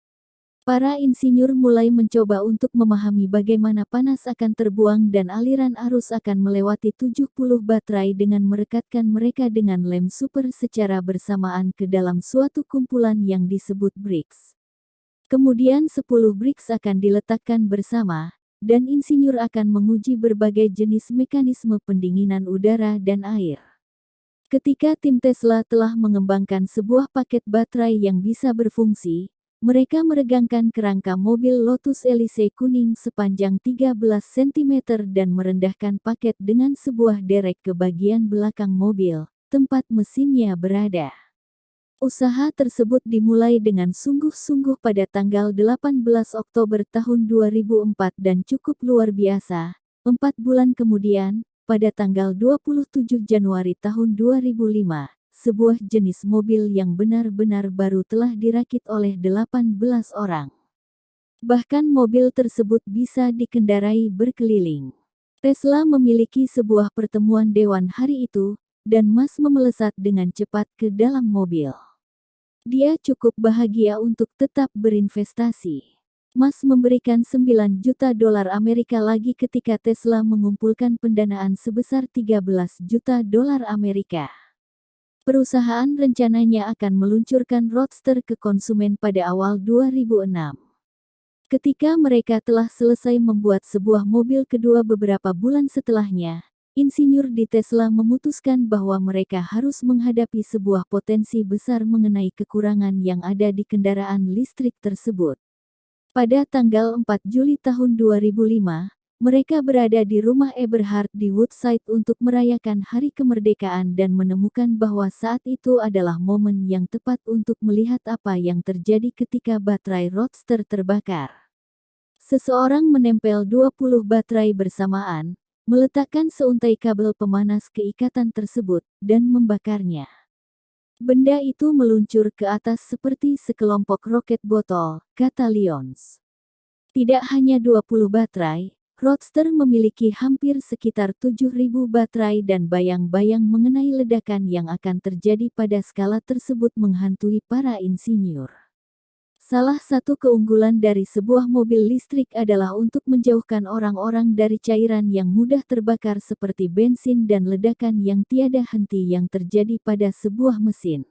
Para insinyur mulai mencoba untuk memahami bagaimana panas akan terbuang dan aliran arus akan melewati 70 baterai dengan merekatkan mereka dengan lem super secara bersamaan ke dalam suatu kumpulan yang disebut bricks. Kemudian 10 bricks akan diletakkan bersama, dan insinyur akan menguji berbagai jenis mekanisme pendinginan udara dan air. Ketika tim Tesla telah mengembangkan sebuah paket baterai yang bisa berfungsi, mereka meregangkan kerangka mobil Lotus Elise kuning sepanjang 13 cm dan merendahkan paket dengan sebuah derek ke bagian belakang mobil, tempat mesinnya berada. Usaha tersebut dimulai dengan sungguh-sungguh pada tanggal 18 Oktober tahun 2004 dan cukup luar biasa. 4 bulan kemudian, pada tanggal 27 Januari tahun 2005, sebuah jenis mobil yang benar-benar baru telah dirakit oleh 18 orang. Bahkan mobil tersebut bisa dikendarai berkeliling. Tesla memiliki sebuah pertemuan dewan hari itu, dan Musk melesat dengan cepat ke dalam mobil. Dia cukup bahagia untuk tetap berinvestasi. Musk memberikan 9 juta dolar Amerika lagi ketika Tesla mengumpulkan pendanaan sebesar 13 juta dolar Amerika. Perusahaan rencananya akan meluncurkan Roadster ke konsumen pada awal 2006. Ketika mereka telah selesai membuat sebuah mobil kedua beberapa bulan setelahnya, insinyur di Tesla memutuskan bahwa mereka harus menghadapi sebuah potensi besar mengenai kekurangan yang ada di kendaraan listrik tersebut. Pada tanggal 4 Juli tahun 2005, mereka berada di rumah Eberhard di Woodside untuk merayakan Hari Kemerdekaan dan menemukan bahwa saat itu adalah momen yang tepat untuk melihat apa yang terjadi ketika baterai Roadster terbakar. Seseorang menempel 20 baterai bersamaan, meletakkan seuntai kabel pemanas ke ikatan tersebut, dan membakarnya. Benda itu meluncur ke atas seperti sekelompok roket botol, kata Lyons. Tidak hanya 20 baterai, Roadster memiliki hampir sekitar 7.000 baterai dan bayang-bayang mengenai ledakan yang akan terjadi pada skala tersebut menghantui para insinyur. Salah satu keunggulan dari sebuah mobil listrik adalah untuk menjauhkan orang-orang dari cairan yang mudah terbakar seperti bensin dan ledakan yang tiada henti yang terjadi pada sebuah mesin.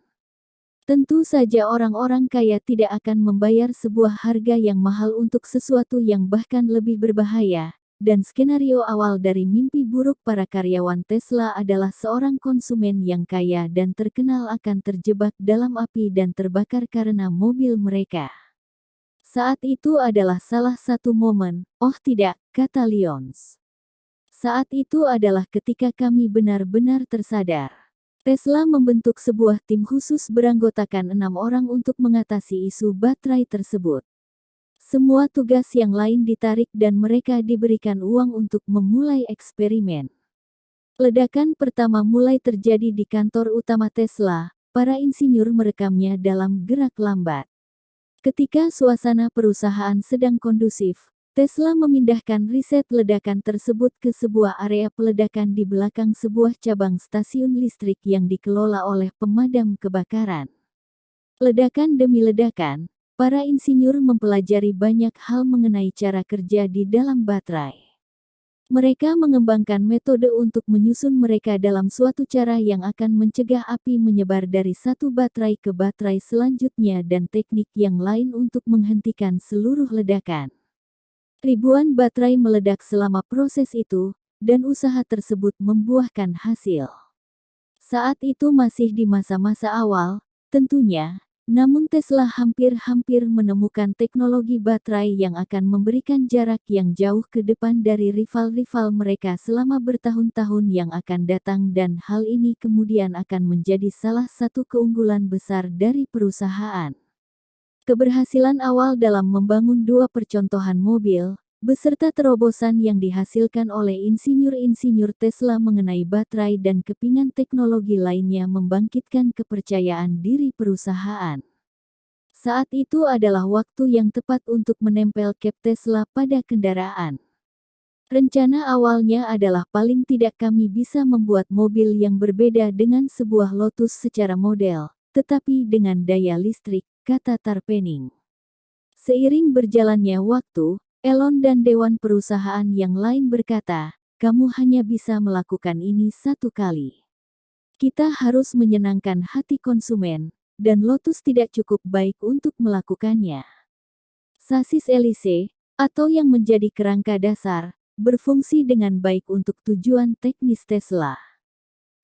Tentu saja orang-orang kaya tidak akan membayar sebuah harga yang mahal untuk sesuatu yang bahkan lebih berbahaya, dan skenario awal dari mimpi buruk para karyawan Tesla adalah seorang konsumen yang kaya dan terkenal akan terjebak dalam api dan terbakar karena mobil mereka. Saat itu adalah salah satu momen, oh tidak, kata Lyons. Saat itu adalah ketika kami benar-benar tersadar. Tesla membentuk sebuah tim khusus beranggotakan 6 orang untuk mengatasi isu baterai tersebut. Semua tugas yang lain ditarik dan mereka diberikan uang untuk memulai eksperimen. Ledakan pertama mulai terjadi di kantor utama Tesla, para insinyur merekamnya dalam gerak lambat. Ketika suasana perusahaan sedang kondusif, Tesla memindahkan riset ledakan tersebut ke sebuah area peledakan di belakang sebuah cabang stasiun listrik yang dikelola oleh pemadam kebakaran. Ledakan demi ledakan, para insinyur mempelajari banyak hal mengenai cara kerja di dalam baterai. Mereka mengembangkan metode untuk menyusun mereka dalam suatu cara yang akan mencegah api menyebar dari satu baterai ke baterai selanjutnya dan teknik yang lain untuk menghentikan seluruh ledakan. Ribuan baterai meledak selama proses itu, dan usaha tersebut membuahkan hasil. Saat itu masih di masa-masa awal, tentunya, namun Tesla hampir-hampir menemukan teknologi baterai yang akan memberikan jarak yang jauh ke depan dari rival-rival mereka selama bertahun-tahun yang akan datang dan hal ini kemudian akan menjadi salah satu keunggulan besar dari perusahaan. Keberhasilan awal dalam membangun dua percontohan mobil, beserta terobosan yang dihasilkan oleh insinyur-insinyur Tesla mengenai baterai dan kepingan teknologi lainnya membangkitkan kepercayaan diri perusahaan. Saat itu adalah waktu yang tepat untuk menempel cap Tesla pada kendaraan. Rencana awalnya adalah paling tidak kami bisa membuat mobil yang berbeda dengan sebuah Lotus secara model, tetapi dengan daya listrik, kata Tarpenning. Seiring berjalannya waktu, Elon dan dewan perusahaan yang lain berkata, kamu hanya bisa melakukan ini satu kali. Kita harus menyenangkan hati konsumen, dan Lotus tidak cukup baik untuk melakukannya. Sasis Elise, atau yang menjadi kerangka dasar, berfungsi dengan baik untuk tujuan teknis Tesla.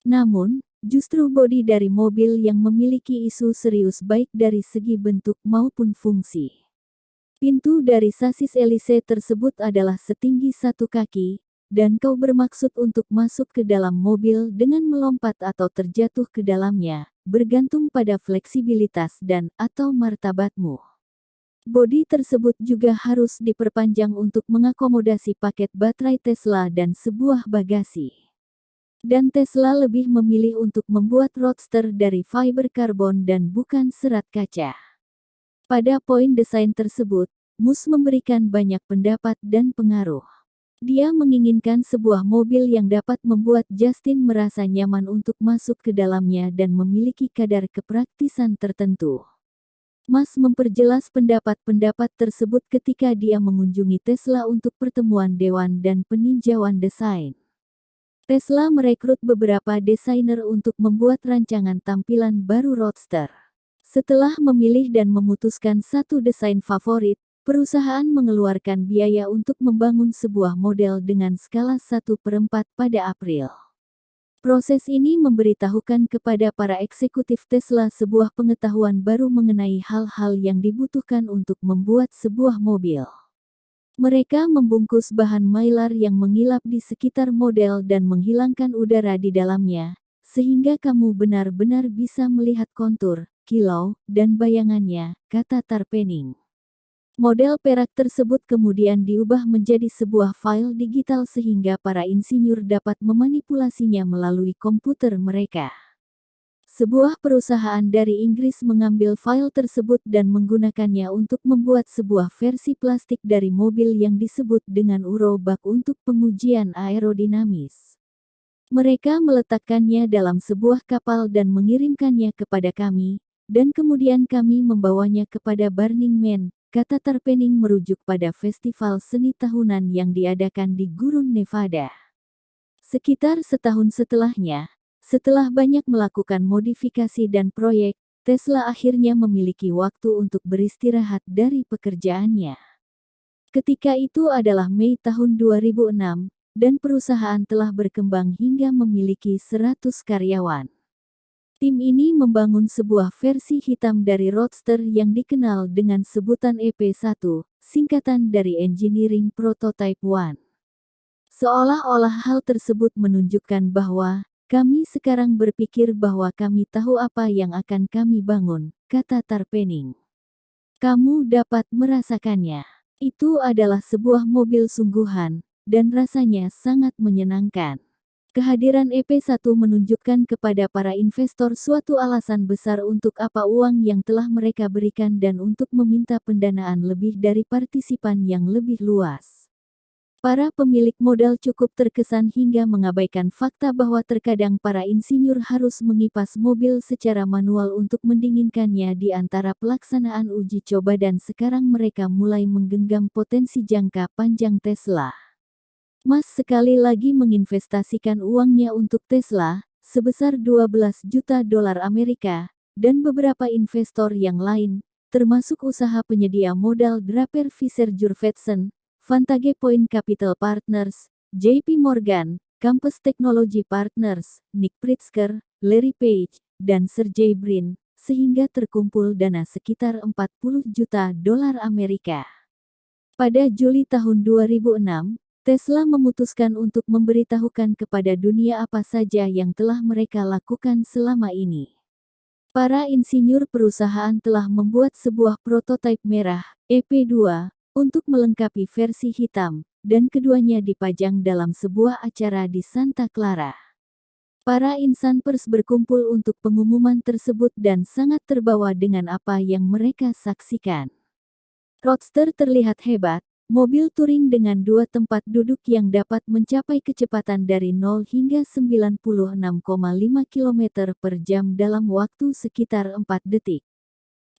Namun, justru bodi dari mobil yang memiliki isu serius baik dari segi bentuk maupun fungsi. Pintu dari sasis Elise tersebut adalah setinggi 1 kaki, dan kau bermaksud untuk masuk ke dalam mobil dengan melompat atau terjatuh ke dalamnya, bergantung pada fleksibilitas dan/atau martabatmu. Bodi tersebut juga harus diperpanjang untuk mengakomodasi paket baterai Tesla dan sebuah bagasi. Dan Tesla lebih memilih untuk membuat Roadster dari fiber karbon dan bukan serat kaca. Pada poin desain tersebut, Musk memberikan banyak pendapat dan pengaruh. Dia menginginkan sebuah mobil yang dapat membuat Justin merasa nyaman untuk masuk ke dalamnya dan memiliki kadar kepraktisan tertentu. Musk memperjelas pendapat-pendapat tersebut ketika dia mengunjungi Tesla untuk pertemuan dewan dan peninjauan desain. Tesla merekrut beberapa desainer untuk membuat rancangan tampilan baru Roadster. Setelah memilih dan memutuskan satu desain favorit, perusahaan mengeluarkan biaya untuk membangun sebuah model dengan skala 1/4 pada April. Proses ini memberitahukan kepada para eksekutif Tesla sebuah pengetahuan baru mengenai hal-hal yang dibutuhkan untuk membuat sebuah mobil. Mereka membungkus bahan mylar yang mengilap di sekitar model dan menghilangkan udara di dalamnya, sehingga kamu benar-benar bisa melihat kontur, kilau, dan bayangannya, kata Tarpenning. Model perak tersebut kemudian diubah menjadi sebuah file digital sehingga para insinyur dapat memanipulasinya melalui komputer mereka. Sebuah perusahaan dari Inggris mengambil file tersebut dan menggunakannya untuk membuat sebuah versi plastik dari mobil yang disebut dengan Eurobak untuk pengujian aerodinamis. Mereka meletakkannya dalam sebuah kapal dan mengirimkannya kepada kami, dan kemudian kami membawanya kepada Burning Man, kata Tarpenning merujuk pada festival seni tahunan yang diadakan di Gurun Nevada. Sekitar setahun setelahnya, setelah banyak melakukan modifikasi dan proyek, Tesla akhirnya memiliki waktu untuk beristirahat dari pekerjaannya. Ketika itu adalah Mei tahun 2006, dan perusahaan telah berkembang hingga memiliki 100 karyawan. Tim ini membangun sebuah versi hitam dari Roadster yang dikenal dengan sebutan EP1, singkatan dari Engineering Prototype 1. Seolah-olah hal tersebut menunjukkan bahwa, kami sekarang berpikir bahwa kami tahu apa yang akan kami bangun, kata Tarpenning. Kamu dapat merasakannya. Itu adalah sebuah mobil sungguhan, dan rasanya sangat menyenangkan. Kehadiran EP1 menunjukkan kepada para investor suatu alasan besar untuk apa uang yang telah mereka berikan dan untuk meminta pendanaan lebih dari partisipan yang lebih luas. Para pemilik modal cukup terkesan hingga mengabaikan fakta bahwa terkadang para insinyur harus mengipas mobil secara manual untuk mendinginkannya di antara pelaksanaan uji coba dan sekarang mereka mulai menggenggam potensi jangka panjang Tesla. Musk sekali lagi menginvestasikan uangnya untuk Tesla, sebesar 12 juta dolar Amerika, dan beberapa investor yang lain, termasuk usaha penyedia modal Draper Fisher Jurvetson, Vantage Point Capital Partners, JP Morgan, Campus Technology Partners, Nick Pritzker, Larry Page, dan Sergey Brin, sehingga terkumpul dana sekitar 40 juta dolar Amerika. Pada Juli tahun 2006, Tesla memutuskan untuk memberitahukan kepada dunia apa saja yang telah mereka lakukan selama ini. Para insinyur perusahaan telah membuat sebuah prototipe merah, EP2, untuk melengkapi versi hitam, dan keduanya dipajang dalam sebuah acara di Santa Clara. Para insan pers berkumpul untuk pengumuman tersebut dan sangat terbawa dengan apa yang mereka saksikan. Roadster terlihat hebat. Mobil touring dengan 2 tempat duduk yang dapat mencapai kecepatan dari 0 hingga 96,5 km per jam dalam waktu sekitar 4 detik.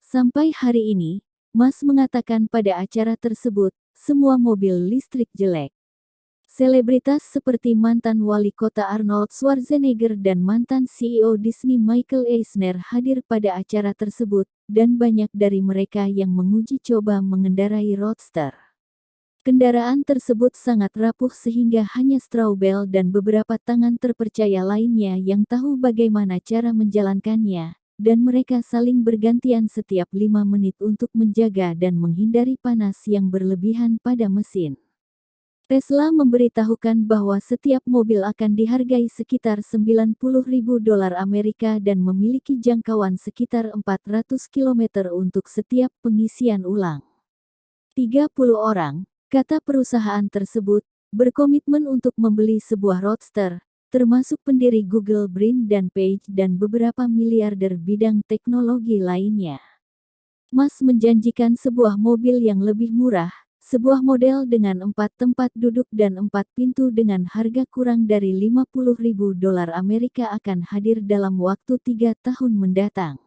Sampai hari ini, Musk mengatakan pada acara tersebut, semua mobil listrik jelek. Selebritas seperti mantan wali kota Arnold Schwarzenegger dan mantan CEO Disney Michael Eisner hadir pada acara tersebut, dan banyak dari mereka yang menguji coba mengendarai Roadster. Kendaraan tersebut sangat rapuh sehingga hanya Straubel dan beberapa tangan terpercaya lainnya yang tahu bagaimana cara menjalankannya, dan mereka saling bergantian setiap 5 menit untuk menjaga dan menghindari panas yang berlebihan pada mesin. Tesla memberitahukan bahwa setiap mobil akan dihargai sekitar 90.000 dolar Amerika dan memiliki jangkauan sekitar 400 km untuk setiap pengisian ulang. 30 orang, kata perusahaan tersebut, berkomitmen untuk membeli sebuah Roadster, termasuk pendiri Google Brin dan Page dan beberapa miliarder bidang teknologi lainnya. Musk menjanjikan sebuah mobil yang lebih murah, sebuah model dengan 4 tempat duduk dan 4 pintu dengan harga kurang dari 50.000 dolar Amerika akan hadir dalam waktu 3 tahun mendatang.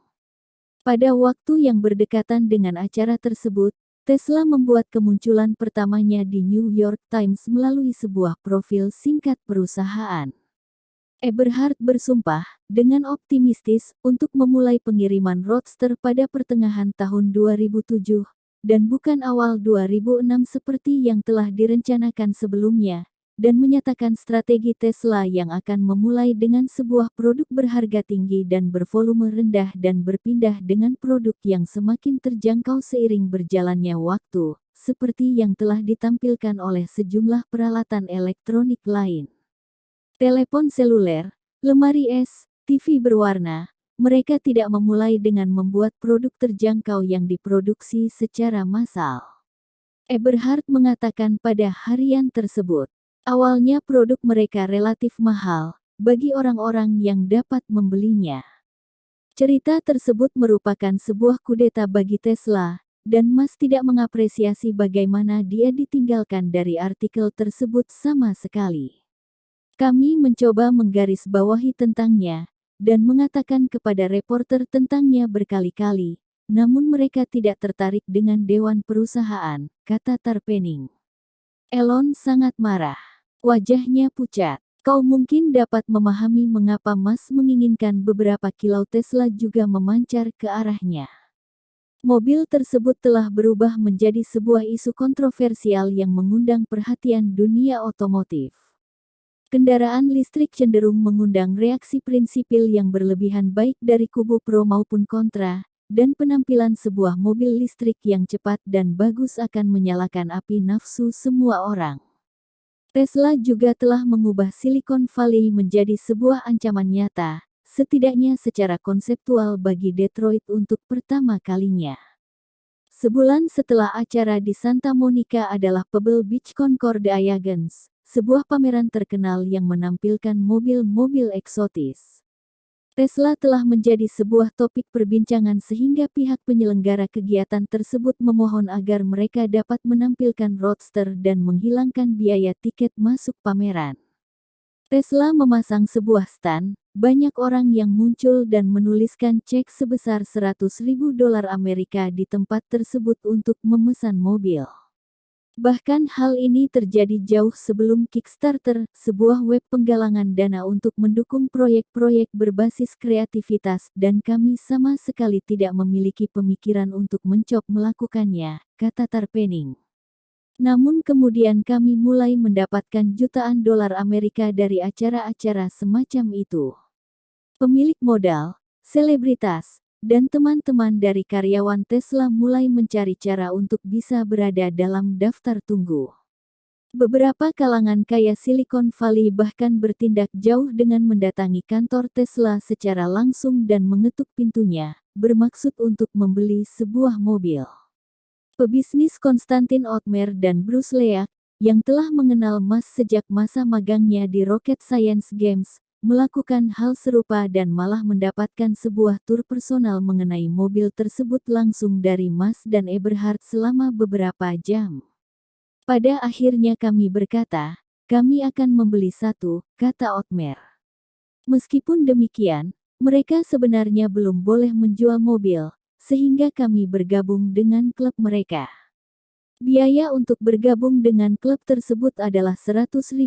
Pada waktu yang berdekatan dengan acara tersebut, Tesla membuat kemunculan pertamanya di New York Times melalui sebuah profil singkat perusahaan. Eberhard bersumpah, dengan optimistis, untuk memulai pengiriman Roadster pada pertengahan tahun 2007, dan bukan awal 2006 seperti yang telah direncanakan sebelumnya, dan menyatakan strategi Tesla yang akan memulai dengan sebuah produk berharga tinggi dan bervolume rendah dan berpindah dengan produk yang semakin terjangkau seiring berjalannya waktu, seperti yang telah ditampilkan oleh sejumlah peralatan elektronik lain. Telepon seluler, lemari es, TV berwarna, mereka tidak memulai dengan membuat produk terjangkau yang diproduksi secara massal. Eberhard mengatakan pada harian tersebut, awalnya produk mereka relatif mahal, bagi orang-orang yang dapat membelinya. Cerita tersebut merupakan sebuah kudeta bagi Tesla, dan Musk tidak mengapresiasi bagaimana dia ditinggalkan dari artikel tersebut sama sekali. Kami mencoba menggarisbawahi tentangnya, dan mengatakan kepada reporter tentangnya berkali-kali, namun mereka tidak tertarik dengan dewan perusahaan, kata Tarpenning. Elon sangat marah. Wajahnya pucat. Kau mungkin dapat memahami mengapa Musk menginginkan beberapa kilau Tesla juga memancar ke arahnya. Mobil tersebut telah berubah menjadi sebuah isu kontroversial yang mengundang perhatian dunia otomotif. Kendaraan listrik cenderung mengundang reaksi prinsipil yang berlebihan baik dari kubu pro maupun kontra, dan penampilan sebuah mobil listrik yang cepat dan bagus akan menyalakan api nafsu semua orang. Tesla juga telah mengubah Silicon Valley menjadi sebuah ancaman nyata, setidaknya secara konseptual bagi Detroit untuk pertama kalinya. Sebulan setelah acara di Santa Monica adalah Pebble Beach Concours d'Ayagons, sebuah pameran terkenal yang menampilkan mobil-mobil eksotis. Tesla telah menjadi sebuah topik perbincangan sehingga pihak penyelenggara kegiatan tersebut memohon agar mereka dapat menampilkan Roadster dan menghilangkan biaya tiket masuk pameran. Tesla memasang sebuah stand, banyak orang yang muncul dan menuliskan cek sebesar $100.000 Amerika di tempat tersebut untuk memesan mobil. Bahkan hal ini terjadi jauh sebelum Kickstarter, sebuah web penggalangan dana untuk mendukung proyek-proyek berbasis kreativitas, dan kami sama sekali tidak memiliki pemikiran untuk melakukannya, kata Tarpenning. Namun kemudian kami mulai mendapatkan jutaan dolar Amerika dari acara-acara semacam itu. Pemilik modal, selebritas, dan teman-teman dari karyawan Tesla mulai mencari cara untuk bisa berada dalam daftar tunggu. Beberapa kalangan kaya Silicon Valley bahkan bertindak jauh dengan mendatangi kantor Tesla secara langsung dan mengetuk pintunya, bermaksud untuk membeli sebuah mobil. Pebisnis Konstantin Otmer dan Bruce Leak, yang telah mengenal Musk sejak masa magangnya di Rocket Science Games, melakukan hal serupa dan malah mendapatkan sebuah tur personal mengenai mobil tersebut langsung dari Musk dan Eberhard selama beberapa jam. Pada akhirnya kami berkata, kami akan membeli satu, kata Otmer. Meskipun demikian, mereka sebenarnya belum boleh menjual mobil, sehingga kami bergabung dengan klub mereka. Biaya untuk bergabung dengan klub tersebut adalah $100.000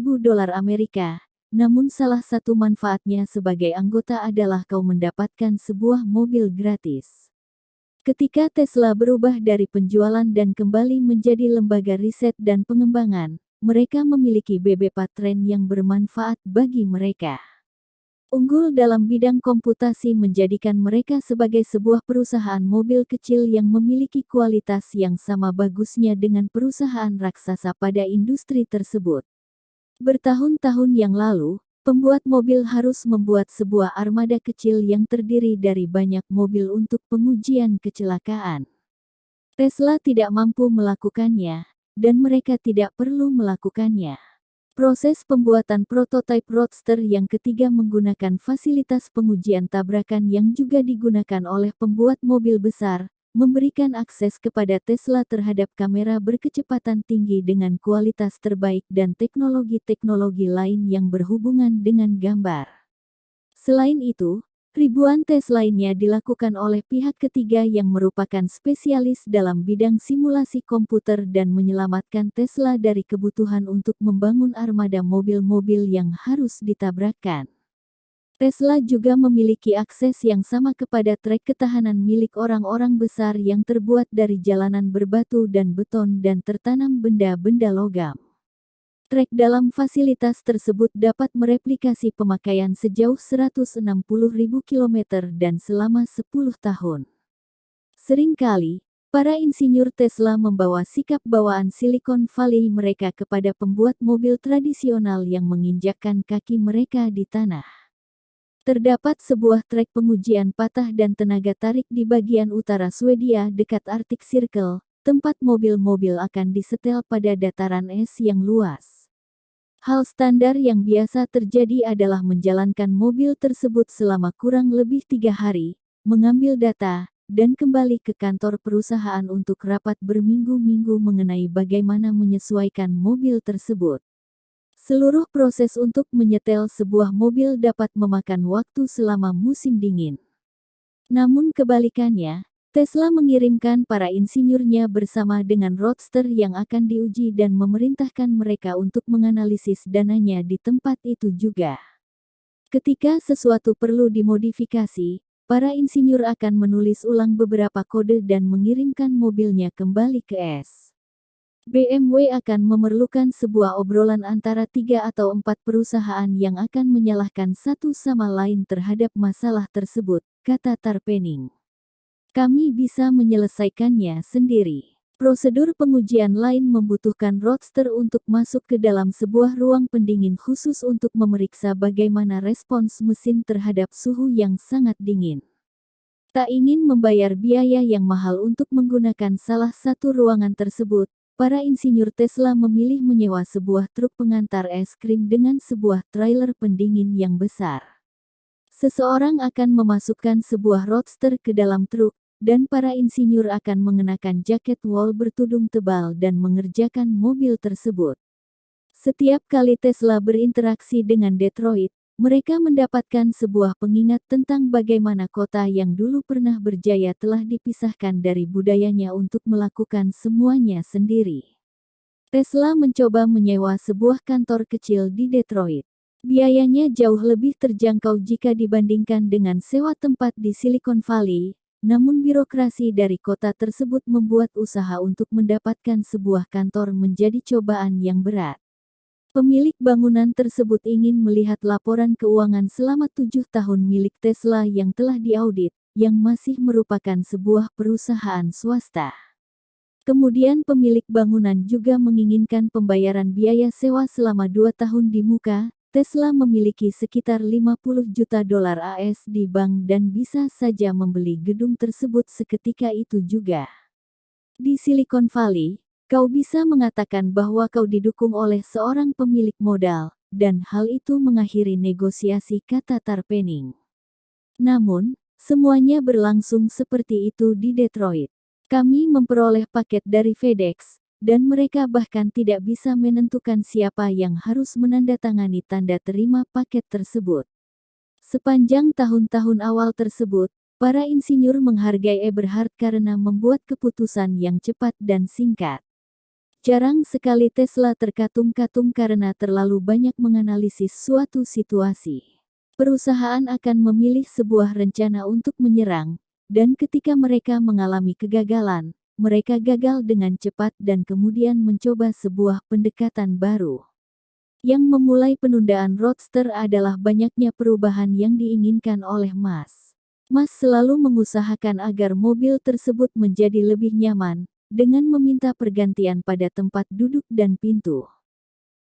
Amerika. Namun salah satu manfaatnya sebagai anggota adalah kau mendapatkan sebuah mobil gratis. Ketika Tesla berubah dari penjualan dan kembali menjadi lembaga riset dan pengembangan, mereka memiliki beberapa tren yang bermanfaat bagi mereka. Unggul dalam bidang komputasi menjadikan mereka sebagai sebuah perusahaan mobil kecil yang memiliki kualitas yang sama bagusnya dengan perusahaan raksasa pada industri tersebut. Bertahun-tahun yang lalu, pembuat mobil harus membuat sebuah armada kecil yang terdiri dari banyak mobil untuk pengujian kecelakaan. Tesla tidak mampu melakukannya, dan mereka tidak perlu melakukannya. Proses pembuatan prototipe Roadster yang ketiga menggunakan fasilitas pengujian tabrakan yang juga digunakan oleh pembuat mobil besar, memberikan akses kepada Tesla terhadap kamera berkecepatan tinggi dengan kualitas terbaik dan teknologi-teknologi lain yang berhubungan dengan gambar. Selain itu, Ribuan tes lainnya dilakukan oleh pihak ketiga yang merupakan spesialis dalam bidang simulasi komputer dan menyelamatkan Tesla dari kebutuhan untuk membangun armada mobil-mobil yang harus ditabrakkan. Tesla juga memiliki akses yang sama kepada trek ketahanan milik orang-orang besar yang terbuat dari jalanan berbatu dan beton dan tertanam benda-benda logam. Trek dalam fasilitas tersebut dapat mereplikasi pemakaian sejauh 160.000 km dan selama 10 tahun. Seringkali, para insinyur Tesla membawa sikap bawaan Silicon Valley mereka kepada pembuat mobil tradisional yang menginjakkan kaki mereka di tanah. Terdapat sebuah trek pengujian patah dan tenaga tarik di bagian utara Swedia dekat Arctic Circle, tempat mobil-mobil akan disetel pada dataran es yang luas. Hal standar yang biasa terjadi adalah menjalankan mobil tersebut selama kurang lebih 3 hari, mengambil data, dan kembali ke kantor perusahaan untuk rapat berminggu-minggu mengenai bagaimana menyesuaikan mobil tersebut. Seluruh proses untuk menyetel sebuah mobil dapat memakan waktu selama musim dingin. Namun kebalikannya, Tesla mengirimkan para insinyurnya bersama dengan Roadster yang akan diuji dan memerintahkan mereka untuk menganalisis dananya di tempat itu juga. Ketika sesuatu perlu dimodifikasi, para insinyur akan menulis ulang beberapa kode dan mengirimkan mobilnya kembali ke es. BMW akan memerlukan sebuah obrolan antara 3 atau 4 perusahaan yang akan menyalahkan satu sama lain terhadap masalah tersebut, kata Tarpenning. Kami bisa menyelesaikannya sendiri. Prosedur pengujian lain membutuhkan Roadster untuk masuk ke dalam sebuah ruang pendingin khusus untuk memeriksa bagaimana respons mesin terhadap suhu yang sangat dingin. Tak ingin membayar biaya yang mahal untuk menggunakan salah satu ruangan tersebut, para insinyur Tesla memilih menyewa sebuah truk pengantar es krim dengan sebuah trailer pendingin yang besar. Seseorang akan memasukkan sebuah Roadster ke dalam truk, dan para insinyur akan mengenakan jaket wol bertudung tebal dan mengerjakan mobil tersebut. Setiap kali Tesla berinteraksi dengan Detroit, mereka mendapatkan sebuah pengingat tentang bagaimana kota yang dulu pernah berjaya telah dipisahkan dari budayanya untuk melakukan semuanya sendiri. Tesla mencoba menyewa sebuah kantor kecil di Detroit. Biayanya jauh lebih terjangkau jika dibandingkan dengan sewa tempat di Silicon Valley, namun birokrasi dari kota tersebut membuat usaha untuk mendapatkan sebuah kantor menjadi cobaan yang berat. Pemilik bangunan tersebut ingin melihat laporan keuangan selama 7 tahun milik Tesla yang telah diaudit, yang masih merupakan sebuah perusahaan swasta. Kemudian pemilik bangunan juga menginginkan pembayaran biaya sewa selama 2 tahun di muka. Tesla memiliki sekitar 50 juta dolar AS di bank dan bisa saja membeli gedung tersebut seketika itu juga. Di Silicon Valley, kau bisa mengatakan bahwa kau didukung oleh seorang pemilik modal, dan hal itu mengakhiri negosiasi, kata Tarpenning. Namun, semuanya berlangsung seperti itu di Detroit. Kami memperoleh paket dari FedEx, dan mereka bahkan tidak bisa menentukan siapa yang harus menandatangani tanda terima paket tersebut. Sepanjang tahun-tahun awal tersebut, para insinyur menghargai Eberhard karena membuat keputusan yang cepat dan singkat. Jarang sekali Tesla terkatung-katung karena terlalu banyak menganalisis suatu situasi. Perusahaan akan memilih sebuah rencana untuk menyerang, dan ketika mereka mengalami kegagalan, mereka gagal dengan cepat dan kemudian mencoba sebuah pendekatan baru. Yang memulai penundaan Roadster adalah banyaknya perubahan yang diinginkan oleh Mas. Mas selalu mengusahakan agar mobil tersebut menjadi lebih nyaman, dengan meminta pergantian pada tempat duduk dan pintu.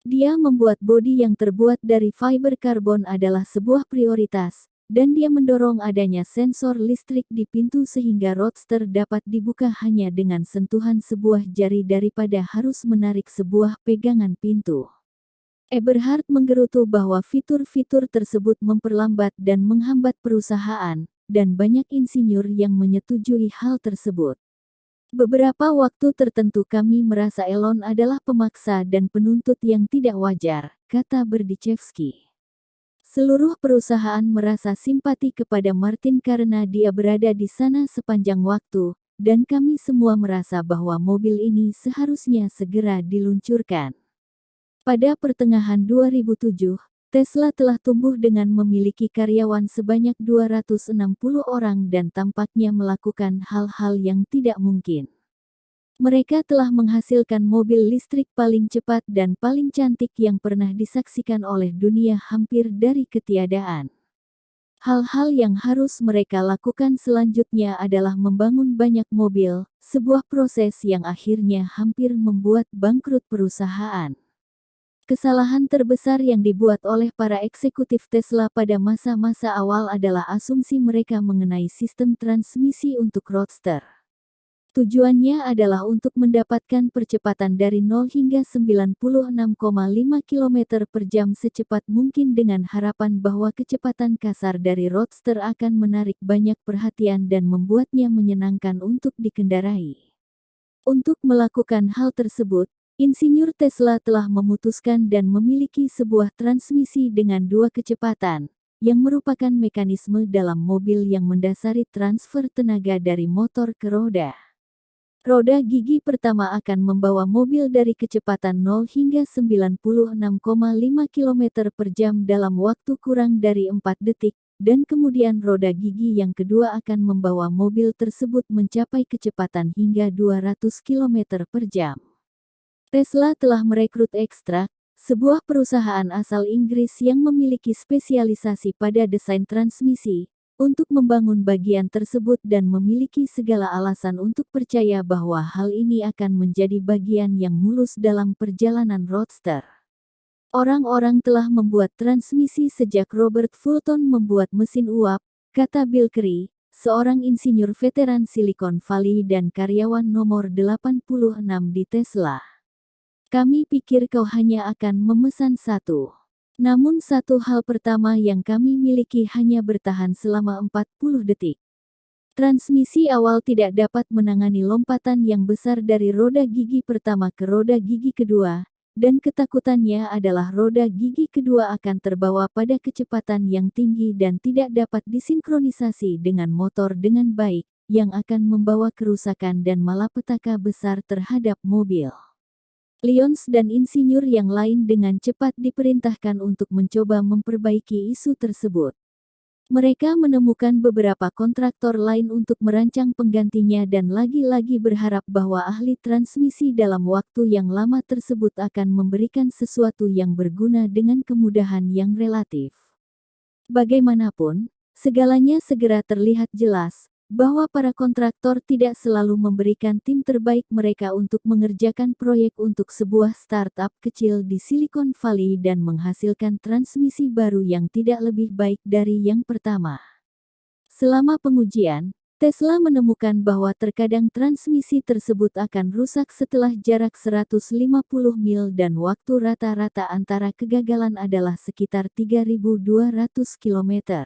Dia membuat bodi yang terbuat dari fiber karbon adalah sebuah prioritas, dan dia mendorong adanya sensor listrik di pintu sehingga Roadster dapat dibuka hanya dengan sentuhan sebuah jari daripada harus menarik sebuah pegangan pintu. Eberhard menggerutu bahwa fitur-fitur tersebut memperlambat dan menghambat perusahaan, dan banyak insinyur yang menyetujui hal tersebut. Beberapa waktu tertentu kami merasa Elon adalah pemaksa dan penuntut yang tidak wajar, kata Berdichevsky. Seluruh perusahaan merasa simpati kepada Martin karena dia berada di sana sepanjang waktu, dan kami semua merasa bahwa mobil ini seharusnya segera diluncurkan. Pada pertengahan 2007, Tesla telah tumbuh dengan memiliki karyawan sebanyak 260 orang dan tampaknya melakukan hal-hal yang tidak mungkin. Mereka telah menghasilkan mobil listrik paling cepat dan paling cantik yang pernah disaksikan oleh dunia hampir dari ketiadaan. Hal-hal yang harus mereka lakukan selanjutnya adalah membangun banyak mobil, sebuah proses yang akhirnya hampir membuat bangkrut perusahaan. Kesalahan terbesar yang dibuat oleh para eksekutif Tesla pada masa-masa awal adalah asumsi mereka mengenai sistem transmisi untuk Roadster. Tujuannya adalah untuk mendapatkan percepatan dari 0 hingga 96,5 km per jam secepat mungkin dengan harapan bahwa kecepatan kasar dari Roadster akan menarik banyak perhatian dan membuatnya menyenangkan untuk dikendarai. Untuk melakukan hal tersebut, insinyur Tesla telah memutuskan dan memiliki sebuah transmisi dengan dua kecepatan, yang merupakan mekanisme dalam mobil yang mendasari transfer tenaga dari motor ke roda. Roda gigi pertama akan membawa mobil dari kecepatan 0 hingga 96,5 km per jam dalam waktu kurang dari 4 detik, dan kemudian roda gigi yang kedua akan membawa mobil tersebut mencapai kecepatan hingga 200 km per jam. Tesla telah merekrut Extract, sebuah perusahaan asal Inggris yang memiliki spesialisasi pada desain transmisi, untuk membangun bagian tersebut dan memiliki segala alasan untuk percaya bahwa hal ini akan menjadi bagian yang mulus dalam perjalanan Roadster. Orang-orang telah membuat transmisi sejak Robert Fulton membuat mesin uap, kata Bill Curry, seorang insinyur veteran Silicon Valley dan karyawan nomor 86 di Tesla. Kami pikir kau hanya akan memesan satu. Namun satu hal pertama yang kami miliki hanya bertahan selama 40 detik. Transmisi awal tidak dapat menangani lompatan yang besar dari roda gigi pertama ke roda gigi kedua, dan ketakutannya adalah roda gigi kedua akan terbawa pada kecepatan yang tinggi dan tidak dapat disinkronisasi dengan motor dengan baik, yang akan membawa kerusakan dan malapetaka besar terhadap mobil. Lyons dan insinyur yang lain dengan cepat diperintahkan untuk mencoba memperbaiki isu tersebut. Mereka menemukan beberapa kontraktor lain untuk merancang penggantinya dan lagi-lagi berharap bahwa ahli transmisi dalam waktu yang lama tersebut akan memberikan sesuatu yang berguna dengan kemudahan yang relatif. Bagaimanapun, segalanya segera terlihat jelas, bahwa para kontraktor tidak selalu memberikan tim terbaik mereka untuk mengerjakan proyek untuk sebuah startup kecil di Silicon Valley dan menghasilkan transmisi baru yang tidak lebih baik dari yang pertama. Selama pengujian, Tesla menemukan bahwa terkadang transmisi tersebut akan rusak setelah jarak 150 mil dan waktu rata-rata antara kegagalan adalah sekitar 3.200 km.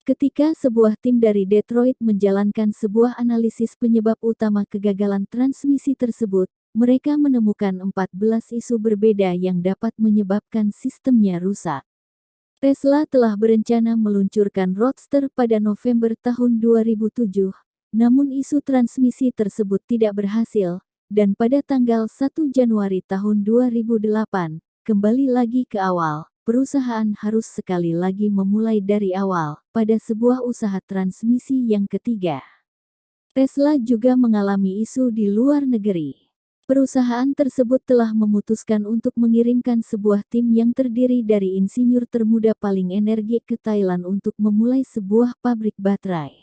Ketika sebuah tim dari Detroit menjalankan sebuah analisis penyebab utama kegagalan transmisi tersebut, mereka menemukan 14 isu berbeda yang dapat menyebabkan sistemnya rusak. Tesla telah berencana meluncurkan Roadster pada November tahun 2007, namun isu transmisi tersebut tidak berhasil, dan pada tanggal 1 Januari tahun 2008, kembali lagi ke awal. Perusahaan harus sekali lagi memulai dari awal, pada sebuah usaha transmisi yang ketiga. Tesla juga mengalami isu di luar negeri. Perusahaan tersebut telah memutuskan untuk mengirimkan sebuah tim yang terdiri dari insinyur termuda paling energik ke Thailand untuk memulai sebuah pabrik baterai.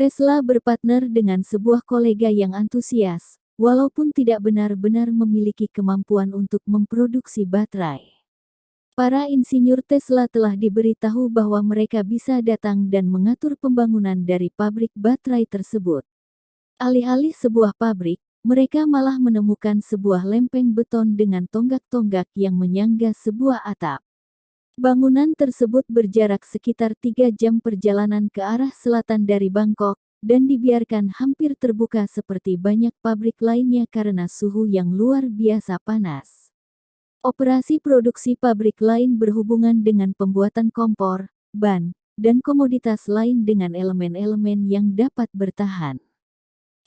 Tesla berpartner dengan sebuah kolega yang antusias, walaupun tidak benar-benar memiliki kemampuan untuk memproduksi baterai. Para insinyur Tesla telah diberitahu bahwa mereka bisa datang dan mengatur pembangunan dari pabrik baterai tersebut. Alih-alih sebuah pabrik, mereka malah menemukan sebuah lempeng beton dengan tonggak-tonggak yang menyangga sebuah atap. Bangunan tersebut berjarak sekitar 3 jam perjalanan ke arah selatan dari Bangkok, dan dibiarkan hampir terbuka seperti banyak pabrik lainnya karena suhu yang luar biasa panas. Operasi produksi pabrik lain berhubungan dengan pembuatan kompor, ban, dan komoditas lain dengan elemen-elemen yang dapat bertahan.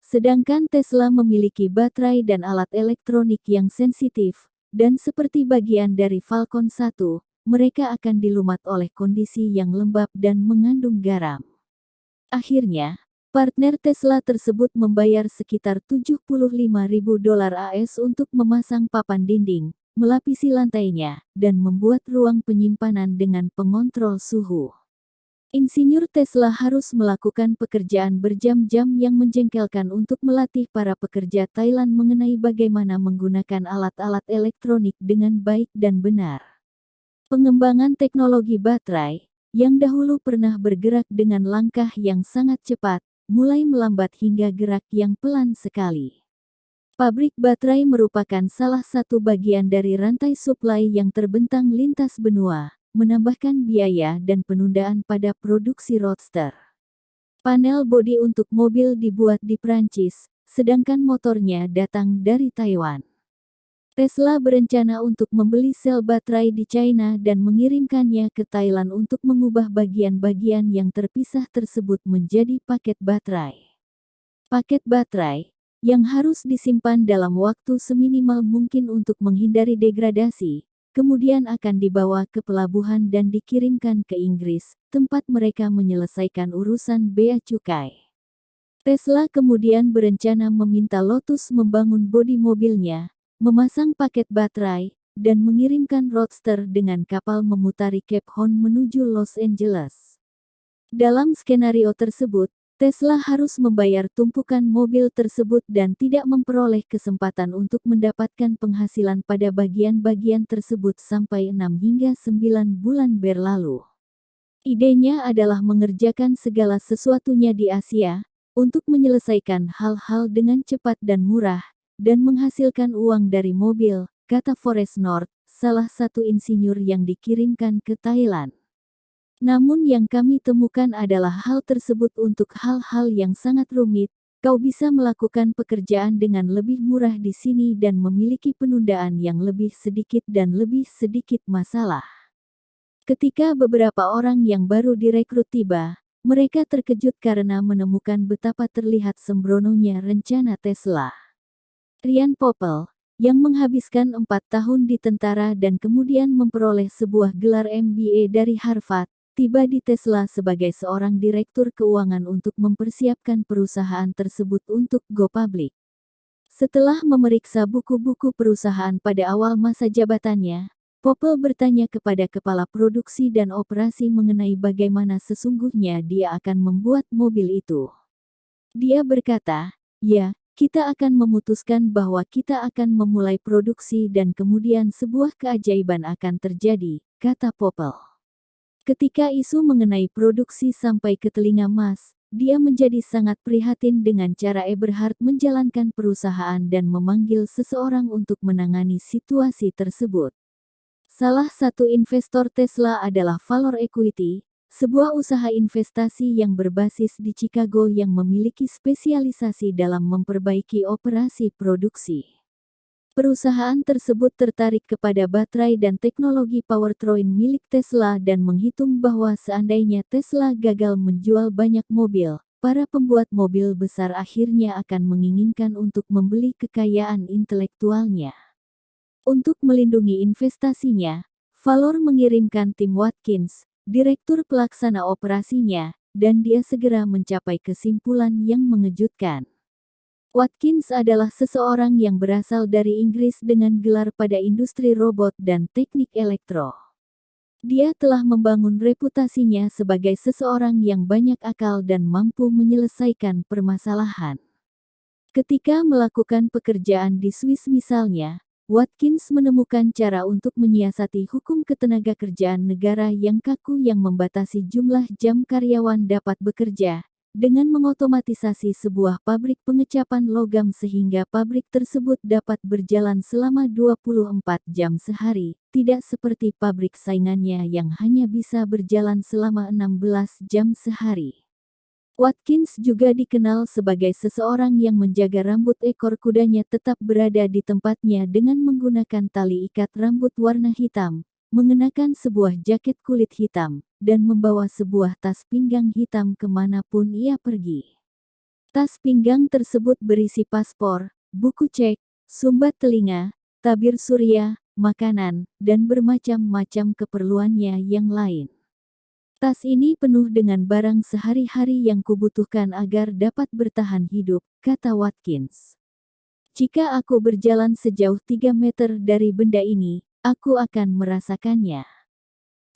Sedangkan Tesla memiliki baterai dan alat elektronik yang sensitif, dan seperti bagian dari Falcon 1, mereka akan dilumat oleh kondisi yang lembab dan mengandung garam. Akhirnya, partner Tesla tersebut membayar sekitar $75.000 AS untuk memasang papan dinding, melapisi lantainya, dan membuat ruang penyimpanan dengan pengontrol suhu. Insinyur Tesla harus melakukan pekerjaan berjam-jam yang menjengkelkan untuk melatih para pekerja Thailand mengenai bagaimana menggunakan alat-alat elektronik dengan baik dan benar. Pengembangan teknologi baterai, yang dahulu pernah bergerak dengan langkah yang sangat cepat, mulai melambat hingga gerak yang pelan sekali. Pabrik baterai merupakan salah satu bagian dari rantai suplai yang terbentang lintas benua, menambahkan biaya dan penundaan pada produksi Roadster. Panel bodi untuk mobil dibuat di Prancis, sedangkan motornya datang dari Taiwan. Tesla berencana untuk membeli sel baterai di China dan mengirimkannya ke Thailand untuk mengubah bagian-bagian yang terpisah tersebut menjadi paket baterai. Paket baterai, yang harus disimpan dalam waktu seminimal mungkin untuk menghindari degradasi, kemudian akan dibawa ke pelabuhan dan dikirimkan ke Inggris, tempat mereka menyelesaikan urusan bea cukai. Tesla kemudian berencana meminta Lotus membangun bodi mobilnya, memasang paket baterai, dan mengirimkan Roadster dengan kapal memutari Cape Horn menuju Los Angeles. Dalam skenario tersebut, Tesla harus membayar tumpukan mobil tersebut dan tidak memperoleh kesempatan untuk mendapatkan penghasilan pada bagian-bagian tersebut sampai 6 hingga 9 bulan berlalu. Idenya adalah mengerjakan segala sesuatunya di Asia, untuk menyelesaikan hal-hal dengan cepat dan murah, dan menghasilkan uang dari mobil, kata Forrest North, salah satu insinyur yang dikirimkan ke Thailand. Namun yang kami temukan adalah hal tersebut untuk hal-hal yang sangat rumit, kau bisa melakukan pekerjaan dengan lebih murah di sini dan memiliki penundaan yang lebih sedikit dan lebih sedikit masalah. Ketika beberapa orang yang baru direkrut tiba, mereka terkejut karena menemukan betapa terlihat sembrononya rencana Tesla. Ryan Popple, yang menghabiskan 4 tahun di tentara dan kemudian memperoleh sebuah gelar MBA dari Harvard, tiba di Tesla sebagai seorang direktur keuangan untuk mempersiapkan perusahaan tersebut untuk go public. Setelah memeriksa buku-buku perusahaan pada awal masa jabatannya, Popple bertanya kepada kepala produksi dan operasi mengenai bagaimana sesungguhnya dia akan membuat mobil itu. Dia berkata, "Ya, kita akan memutuskan bahwa kita akan memulai produksi dan kemudian sebuah keajaiban akan terjadi," kata Popple. Ketika isu mengenai produksi sampai ke telinga Mas, dia menjadi sangat prihatin dengan cara Eberhard menjalankan perusahaan dan memanggil seseorang untuk menangani situasi tersebut. Salah satu investor Tesla adalah Valor Equity, sebuah usaha investasi yang berbasis di Chicago yang memiliki spesialisasi dalam memperbaiki operasi produksi. Perusahaan tersebut tertarik kepada baterai dan teknologi powertrain milik Tesla dan menghitung bahwa seandainya Tesla gagal menjual banyak mobil, para pembuat mobil besar akhirnya akan menginginkan untuk membeli kekayaan intelektualnya. Untuk melindungi investasinya, Valor mengirimkan tim Watkins, direktur pelaksana operasinya, dan dia segera mencapai kesimpulan yang mengejutkan. Watkins adalah seseorang yang berasal dari Inggris dengan gelar pada industri robot dan teknik elektro. Dia telah membangun reputasinya sebagai seseorang yang banyak akal dan mampu menyelesaikan permasalahan. Ketika melakukan pekerjaan di Swiss misalnya, Watkins menemukan cara untuk menyiasati hukum ketenagakerjaan negara yang kaku yang membatasi jumlah jam karyawan dapat bekerja, dengan mengotomatisasi sebuah pabrik pengecapan logam sehingga pabrik tersebut dapat berjalan selama 24 jam sehari, tidak seperti pabrik saingannya yang hanya bisa berjalan selama 16 jam sehari. Watkins juga dikenal sebagai seseorang yang menjaga rambut ekor kudanya tetap berada di tempatnya dengan menggunakan tali ikat rambut warna hitam, mengenakan sebuah jaket kulit hitam, dan membawa sebuah tas pinggang hitam kemanapun ia pergi. Tas pinggang tersebut berisi paspor, buku cek, sumbat telinga, tabir surya, makanan, dan bermacam-macam keperluannya yang lain. Tas ini penuh dengan barang sehari-hari yang kubutuhkan agar dapat bertahan hidup, kata Watkins. Jika aku berjalan sejauh 3 meter dari benda ini, aku akan merasakannya.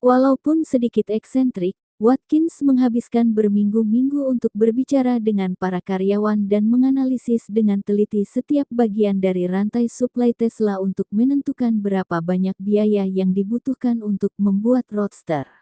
Walaupun sedikit eksentrik, Watkins menghabiskan berminggu-minggu untuk berbicara dengan para karyawan dan menganalisis dengan teliti setiap bagian dari rantai suplai Tesla untuk menentukan berapa banyak biaya yang dibutuhkan untuk membuat Roadster.